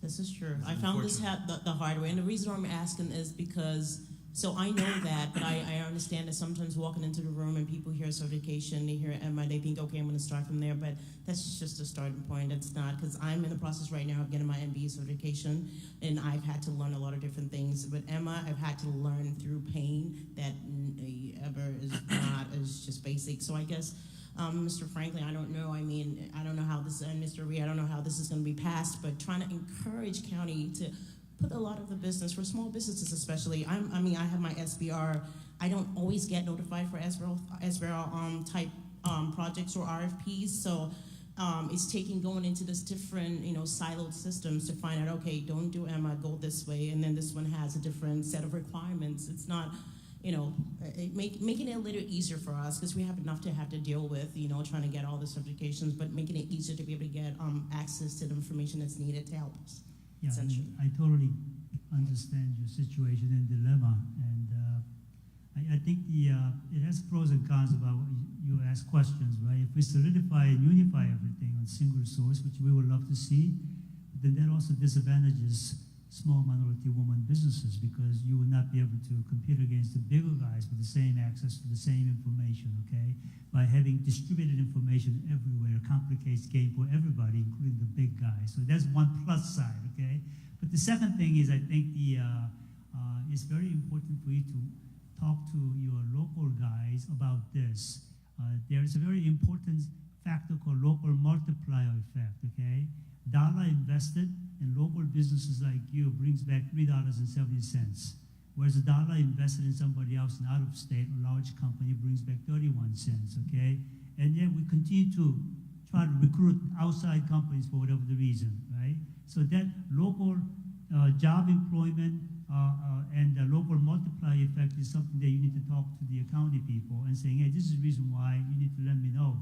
This is true. I found this the hard way. And the reason I'm asking is because, so I know that, but I understand that sometimes walking into the room and people hear certification, they hear Emma, they think, okay, I'm going to start from there. But that's just a starting point. It's not, because I'm in the process right now of getting my MBA certification, and I've had to learn a lot of different things. But Emma, I've had to learn through pain that ever is not as just basic. So I guess, Mr. Franklin, I don't know. I mean, I don't know how this, and Mr. Reed, I don't know how this is going to be passed, but trying to encourage county to put a lot of the business, for small businesses especially. I have my SBR. I don't always get notified for SBR type projects or RFPs, so it's going into this different, siloed systems to find out, okay, don't do Emma, go this way, and then this one has a different set of requirements. It's not, making it a little easier for us, because we have enough to have to deal with, trying to get all the certifications, but making it easier to be able to get access to the information that's needed to help us. Yeah, I totally understand your situation and dilemma, and I think it has pros and cons about what you ask questions, right? If we solidify and unify everything on single source, which we would love to see, then that also disadvantages small minority woman businesses, because you will not be able to compete against the bigger guys with the same access to the same information, okay? By having distributed information everywhere complicates game for everybody, including the big guys. So that's one plus side, okay? But the second thing is, I think it's very important for you to talk to your local guys about this. There is a very important factor called local multiplier effect, okay? Dollar invested in local businesses like you brings back $3.70, whereas a dollar invested in somebody else in out of state or large company brings back 31 cents, okay? And yet we continue to try to recruit outside companies for whatever the reason, right? So that local job employment and the local multiplier effect is something that you need to talk to the county people and saying, hey, this is the reason why you need to let me know.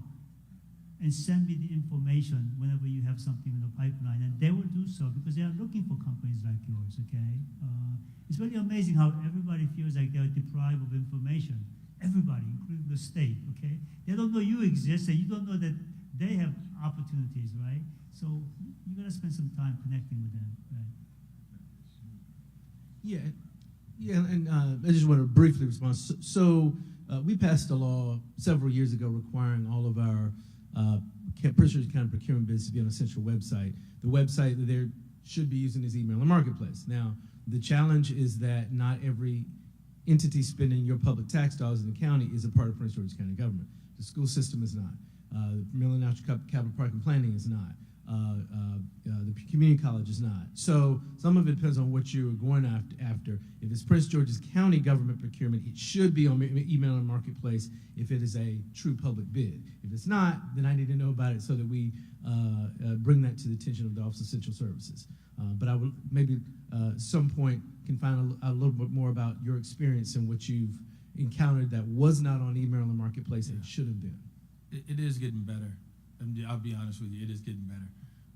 And send me the information whenever you have something in the pipeline. And they will do so because they are looking for companies like yours, okay? It's really amazing how everybody feels like they're deprived of information. Everybody, including the state, okay? They don't know you exist, and you don't know that they have opportunities, right? So you gotta spend some time connecting with them, right? Yeah, and I just want to briefly respond. So we passed a law several years ago requiring all of our Prince George's County procurement business to be on a central website. The website that they should be using is email and marketplace. Now, the challenge is that not every entity spending your public tax dollars in the county is a part of Prince George's County government. The school system is not. The Maryland National Capital Park and Planning is not. The community college is not. So some of it depends on what you're going after. If it's Prince George's County government procurement, it should be on email and marketplace if it is a true public bid. If it's not, then I need to know about it so that we bring that to the attention of the Office of Central Services. But I will maybe some point can find a little bit more about your experience and what you've encountered that was not on email and marketplace and should have been. It is getting better. I'll be honest with you, it is getting better.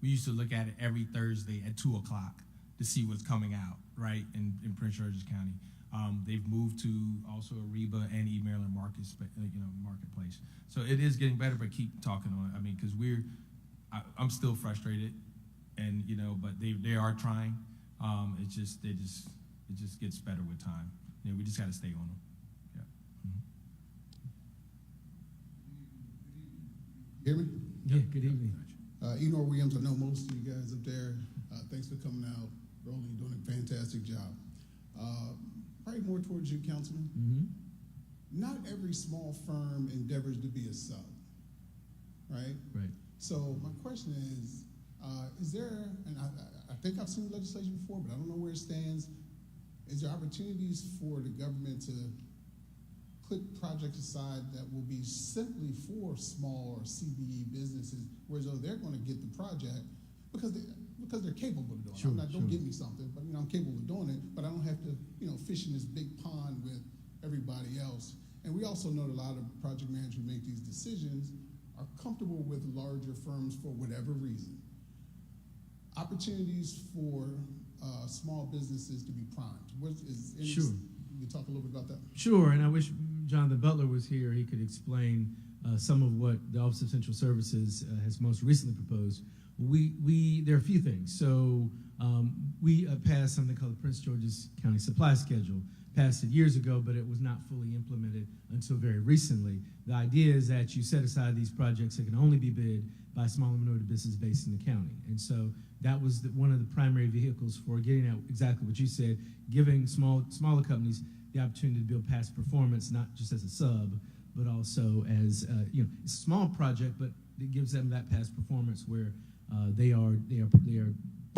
we used to look at it every Thursday at 2 o'clock to see what's coming out, right, in Prince George's County. They've moved to also Ariba and Maryland Marketplace. So it is getting better, but keep talking on it. I mean, because I'm still frustrated, and but they are trying. It just gets better with time. We just got to stay on them. Yeah. Hear me? Yeah. Good evening. Enor Williams, I know most of you guys up there. Thanks for coming out. Rolling, you're doing a fantastic job. Probably more towards you, Councilman. Mm-hmm. Not every small firm endeavors to be a sub, right? Right. So my question is there, and I think I've seen legislation before, but I don't know where it stands. Is there opportunities for the government to put projects aside that will be simply for small or CBE businesses, whereas though they're going to get the project because they're capable of doing it. Don't give me something, but I'm capable of doing it, but I don't have to fish in this big pond with everybody else. And we also know that a lot of project managers who make these decisions are comfortable with larger firms for whatever reason. Opportunities for small businesses to be primed. Sure. You can talk a little bit about that? Sure, and I wish Jonathan Butler was here. He could explain some of what the Office of Central Services has most recently proposed. There are a few things. So we passed something called the Prince George's County Supply Schedule. Passed it years ago, but it was not fully implemented until very recently. The idea is that you set aside these projects that can only be bid by small and minority businesses based in the county. And so that was one of the primary vehicles for getting at exactly what you said, giving smaller companies the opportunity to build past performance, not just as a sub, but also as it's a small project, but it gives them that past performance where they are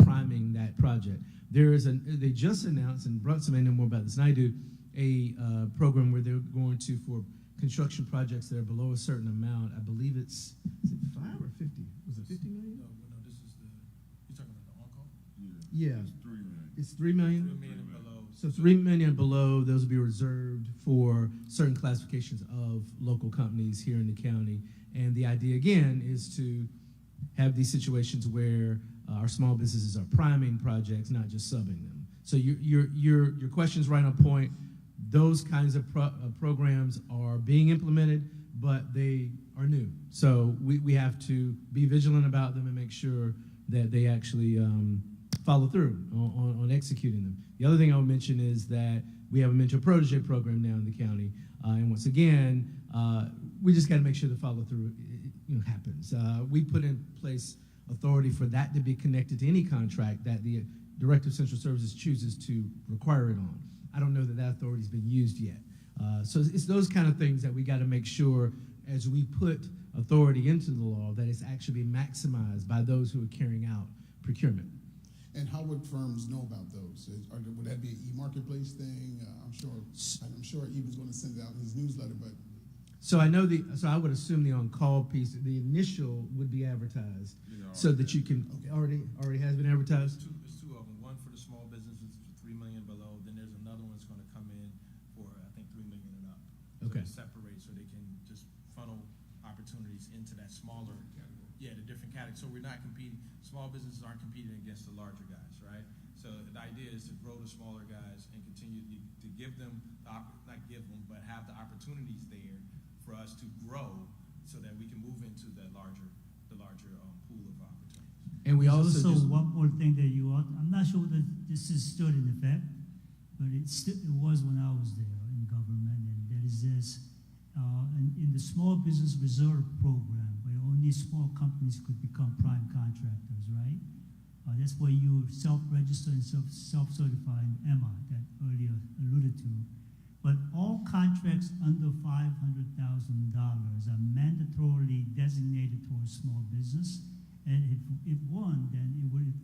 priming that project. They just announced, and Brunson may know more about this than I do, a program where they're going to, for construction projects that are below a certain amount, I believe is it 5 or 50? Was it 50 million? No, this is you're talking about the on-call? Yeah. It's 3 million. It's 3 million? 3 million and below. So 3 million and below, those will be reserved for certain classifications of local companies here in the county. And the idea, again, is to have these situations where our small businesses are priming projects, not just subbing them. So your question's right on point. Those kinds of programs are being implemented, but they are new. So we have to be vigilant about them and make sure that they actually follow through on executing them. The other thing I would mention is that we have a mentor protege program now in the county. And once again, we just got to make sure the follow through happens. We put in place authority for that to be connected to any contract that the Director of Central Services chooses to require it on. I don't know that that authority has been used yet. So it's those kind of things that we got to make sure as we put authority into the law that it's actually being maximized by those who are carrying out procurement. And how would firms know about those? Would that be an e-marketplace thing? I'm sure Eva's going to send it out in his newsletter, but. So I know so I would assume the on-call piece, the initial would be advertised, so that you can already has been advertised. There's two of them. One for the small businesses, 3 million below. Then there's another one that's going to come in for I think 3 million and up. Okay. So separate so they can just funnel opportunities into that smaller category. Yeah, the different categories. So we're not competing. Small businesses aren't competing against the larger guys, right? So the idea is to grow the smaller guys and continue to give them not give them, but have the opportunities there for us to grow, so that we can move into the larger pool of opportunities. And we also one more thing that I'm not sure that this is still in effect, but it was when I was there in government, and that is this, in the Small Business Reserve Program, where only small companies could become prime contractors, right? That's where you self-register and self-certify in EMA that earlier alluded to. But all contracts under $500,000 are mandatorily designated towards small business, and if one, then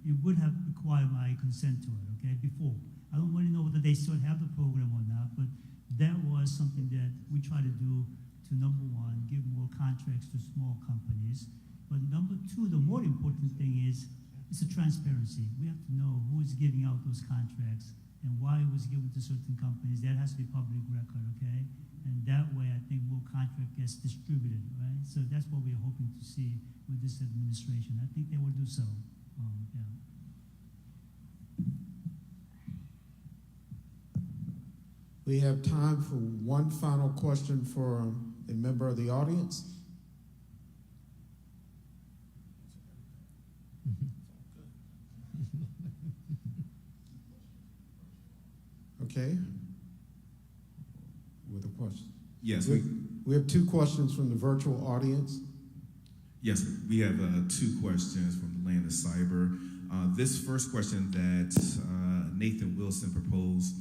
it would have required my consent to it. Okay, before I don't really know whether they still have the program or not, but that was something that we try to do to, number one, give more contracts to small companies, but number two, the more important thing is it's a transparency. We have to know who is giving out those contracts and why it was given to certain companies. That has to be public record, okay? and that way I think more contract gets distributed, right? So that's what we're hoping to see with this administration. I think they will do so. Yeah. We have time for one final question for a member of the audience. Okay. With a question. Yes. We have two questions from the virtual audience. Yes, we have two questions from the land of cyber. This first question that Nathan Wilson proposed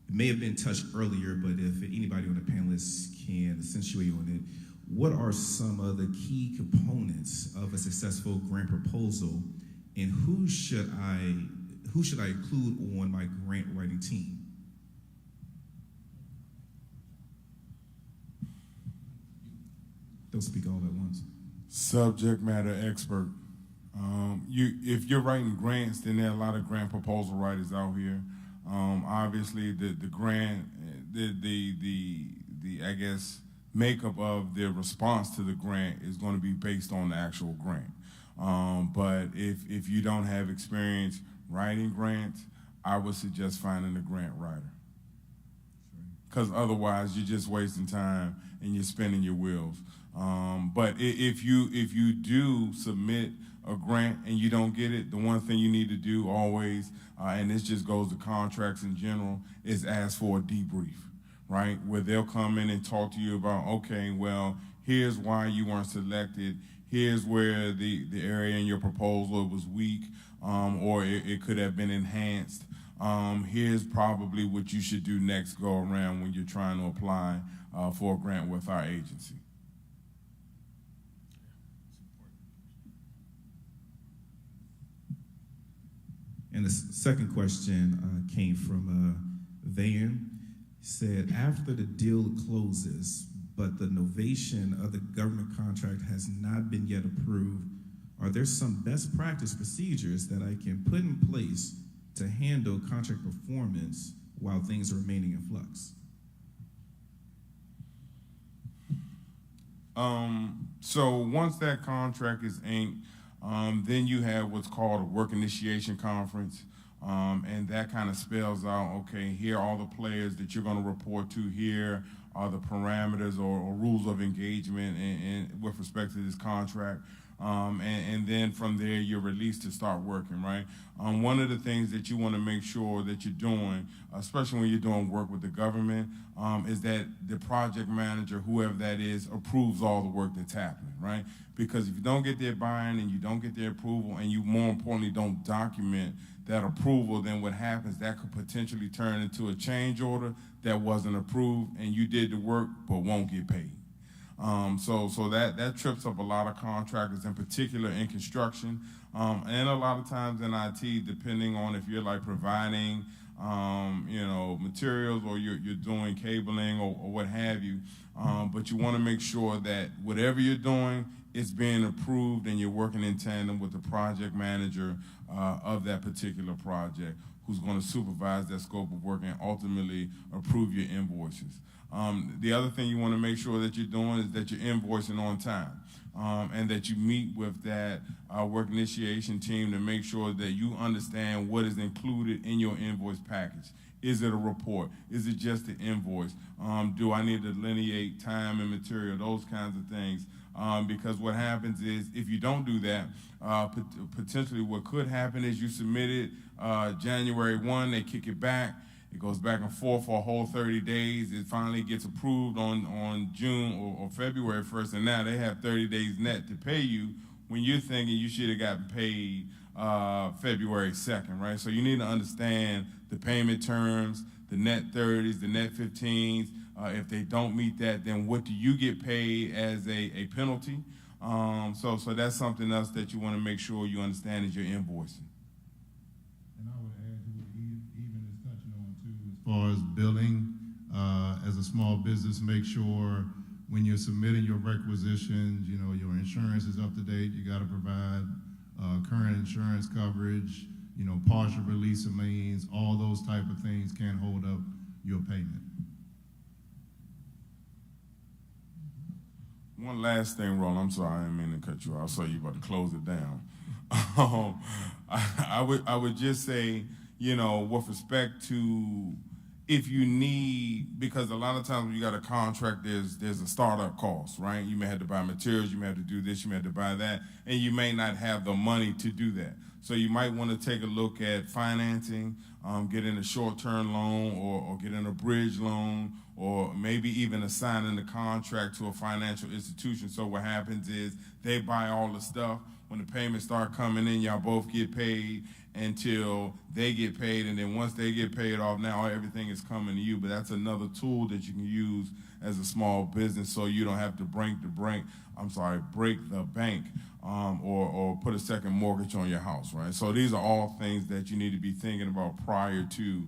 may have been touched earlier, but if anybody on the panelists can accentuate on it, what are some of the key components of a successful grant proposal, and who should I include on my grant writing team? Don't speak all at once. Subject matter expert. If you're writing grants, then there are a lot of grant proposal writers out here. Obviously, the grant, the I guess makeup of the response to the grant is going to be based on the actual grant. But if you don't have experience writing grants, I would suggest finding a grant writer. Because otherwise, you're just wasting time and you're spinning your wheels. But if you do submit a grant and you don't get it, the one thing you need to do always, and this just goes to contracts in general, is ask for a debrief, right? Where they'll come in and talk to you about, okay, well, here's why you weren't selected. Here's where the area in your proposal was weak, or it could have been enhanced. Here's probably what you should do next go around when you're trying to apply for a grant with our agency. And the second question came from Van. Said, after the deal closes, but the novation of the government contract has not been yet approved, are there some best practice procedures that I can put in place to handle contract performance while things are remaining in flux? So once that contract is inked, then you have what's called a work initiation conference, and that kind of spells out, okay, here are all the players that you're going to report to, here are the parameters or rules of engagement with respect to this contract. And then from there, you're released to start working, right? One of the things that you want to make sure that you're doing, especially when you're doing work with the government, is that the project manager, whoever that is, approves all the work that's happening, right? Because if you don't get their buy-in and you don't get their approval, and you, more importantly, don't document that approval, then what happens, that could potentially turn into a change order that wasn't approved, and you did the work but won't get paid. So that trips up a lot of contractors, in particular in construction, and a lot of times in IT, depending on if you're like providing, materials, or you're doing cabling or what have you. But you want to make sure that whatever you're doing is being approved, and you're working in tandem with the project manager of that particular project, who's going to supervise that scope of work and ultimately approve your invoices. The other thing you want to make sure that you're doing is that you're invoicing on time, and that you meet with that work initiation team to make sure that you understand what is included in your invoice package. Is it a report? Is it just an invoice? Do I need to delineate time and material? Those kinds of things. Because what happens is, if you don't do that, potentially what could happen is you submit it January 1, they kick it back. It goes back and forth for a whole 30 days. It finally gets approved on June or February 1st, and now they have 30 days net to pay you when you're thinking you should have gotten paid February 2nd, right? So you need to understand the payment terms, the net 30s, the net 15s. If they don't meet that, then what do you get paid as a penalty? So that's something else that you want to make sure you understand as you're invoicing. And I would add to what Even is touching on too, as far as billing, as a small business, make sure when you're submitting your requisitions, your insurance is up to date. You got to provide current insurance coverage, partial release of liens, all those type of things can hold up your payment. One last thing, Roland. I'm sorry, I didn't mean to cut you off. I saw you about to close it down. I would just say, you know, with respect to if you need, because a lot of times when you got a contract, there's a startup cost, right? You may have to buy materials, you may have to do this, you may have to buy that, and you may not have the money to do that. So you might want to take a look at financing, get in a short-term loan or get in a bridge loan, or maybe even assigning the contract to a financial institution. So what happens is they buy all the stuff. When the payments start coming in, y'all both get paid until they get paid, and then once they get paid off, now everything is coming to you. But that's another tool that you can use as a small business, so you don't have to break the bank or put a second mortgage on your house, right? So these are all things that you need to be thinking about prior to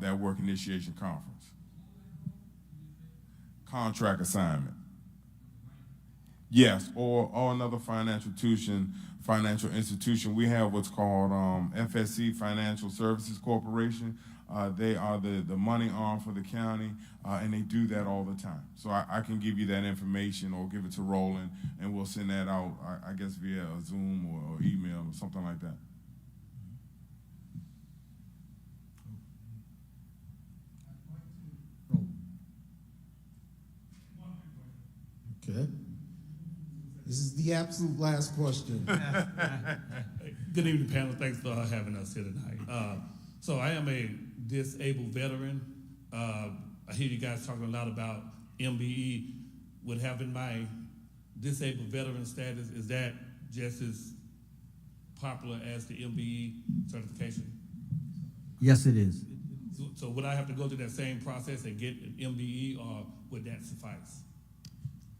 that work initiation conference. Contract assignment. Yes, or another financial institution. We have what's called FSC, Financial Services Corporation. They are the money arm for the county, and they do that all the time. So I can give you that information or give it to Roland, and we'll send that out, I guess, via a Zoom or email or something like that. Okay. This is the absolute last question. Good evening, panel. Thanks for having us here tonight. So I am a disabled veteran. I hear you guys talking a lot about MBE. With having my disabled veteran status, is that just as popular as the MBE certification? Yes, it is. So would I have to go through that same process and get an MBE, or would that suffice?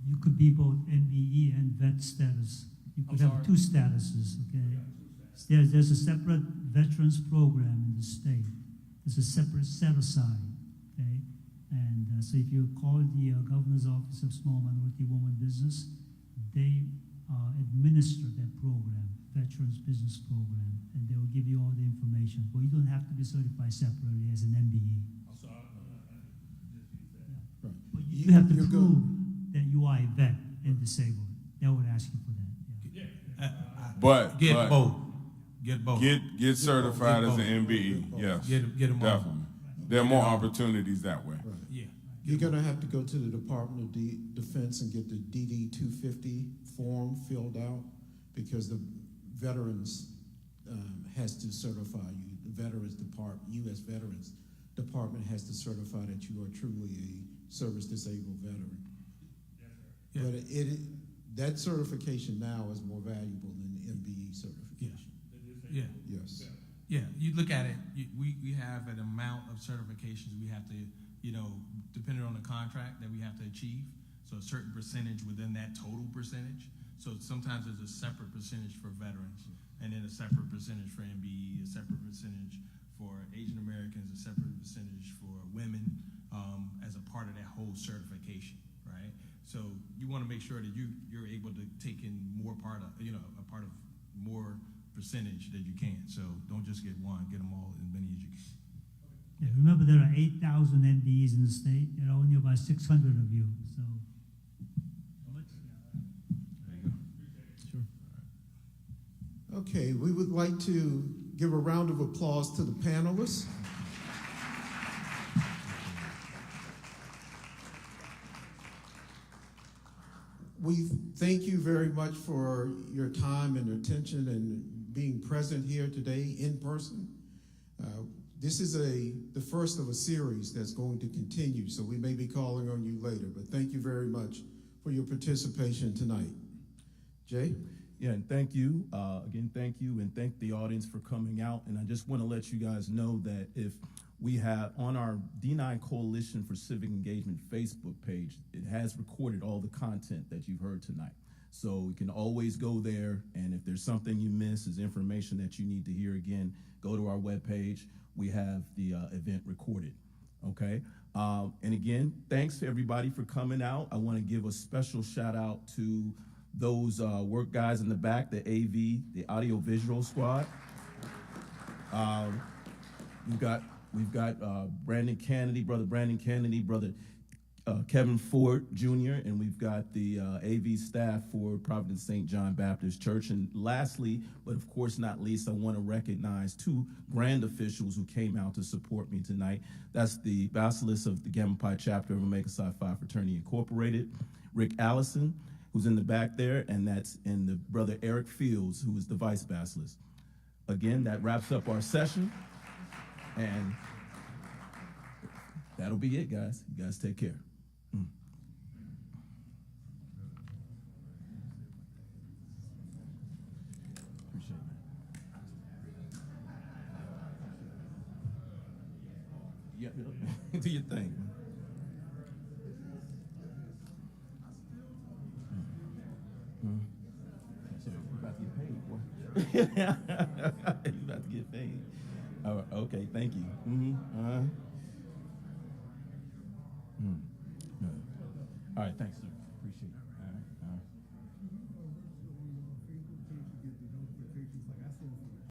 You could be both MBE and vet status. You could have two statuses, okay? There's a separate veterans program in the state. There's a separate set aside, okay? And so if you call the Governor's Office of Small Minority Women Business, they administer that program, Veterans Business Program, and they will give you all the information. But you don't have to be certified separately as an MBE. I'm sorry, But you have to prove that you are a vet and disabled. They would ask you for that. Yeah. But Get both. Get certified as an MBE. Yes, Get them all. definitely. There are more opportunities that way. Right. Yeah. You're going to have to go to the Department of Defense and get the DD 250 form filled out, because the Veterans has to certify you. The Veterans Department, U.S. Veterans Department has to certify that you are truly a service-disabled veteran. Yeah. But that certification now is more valuable than the MBE certification. Yeah. Yes. Yeah, you look at it, we have an amount of certifications we have to, depending on the contract that we have to achieve. So a certain percentage within that total percentage. So sometimes there's a separate percentage for veterans, and then a separate percentage for MBE, a separate percentage for Asian Americans, a separate percentage for women, as a part of that whole certification, right? So you want to make sure that you're able to take in more part of, a part of more percentage that you can. So don't just get one, get them all, as many as you can. Yeah, remember there are 8,000 MBEs in the state. There are only about 600 of you. So. There you go. Sure. Okay, we would like to give a round of applause to the panelists. We thank you very much for your time and attention and being present here today in person. This is the first of a series that's going to continue, so we may be calling on you later, but thank you very much for your participation tonight. Jay? Yeah, and thank you. Again, thank you, and thank the audience for coming out. And I just want to let you guys know that if we have on our D9 Coalition for Civic Engagement Facebook page, it has recorded all the content that you've heard tonight. So you can always go there, and if there's something you miss, is information that you need to hear again, go to our webpage. We have the event recorded, okay? And again, thanks to everybody for coming out. I want to give a special shout out to those work guys in the back, the AV, the audio visual squad. We've got Brandon Kennedy, brother Brandon Kennedy, brother Kevin Ford Jr., and we've got the AV staff for Providence St. John Baptist Church. And lastly, but of course not least, I want to recognize two grand officials who came out to support me tonight. That's the Basilisk of the Gamma Pi chapter of Omega Psi Phi Fraternity Incorporated, Rick Allison, who's in the back there, and that's in the brother Eric Fields, who is the Vice Basilisk. Again, that wraps up our session, and that'll be it, guys. You guys take care. Appreciate it. Yeah, do your thing. So you're about to get paid, boy. You're about to get paid. All right, okay, thank you. All right, thanks.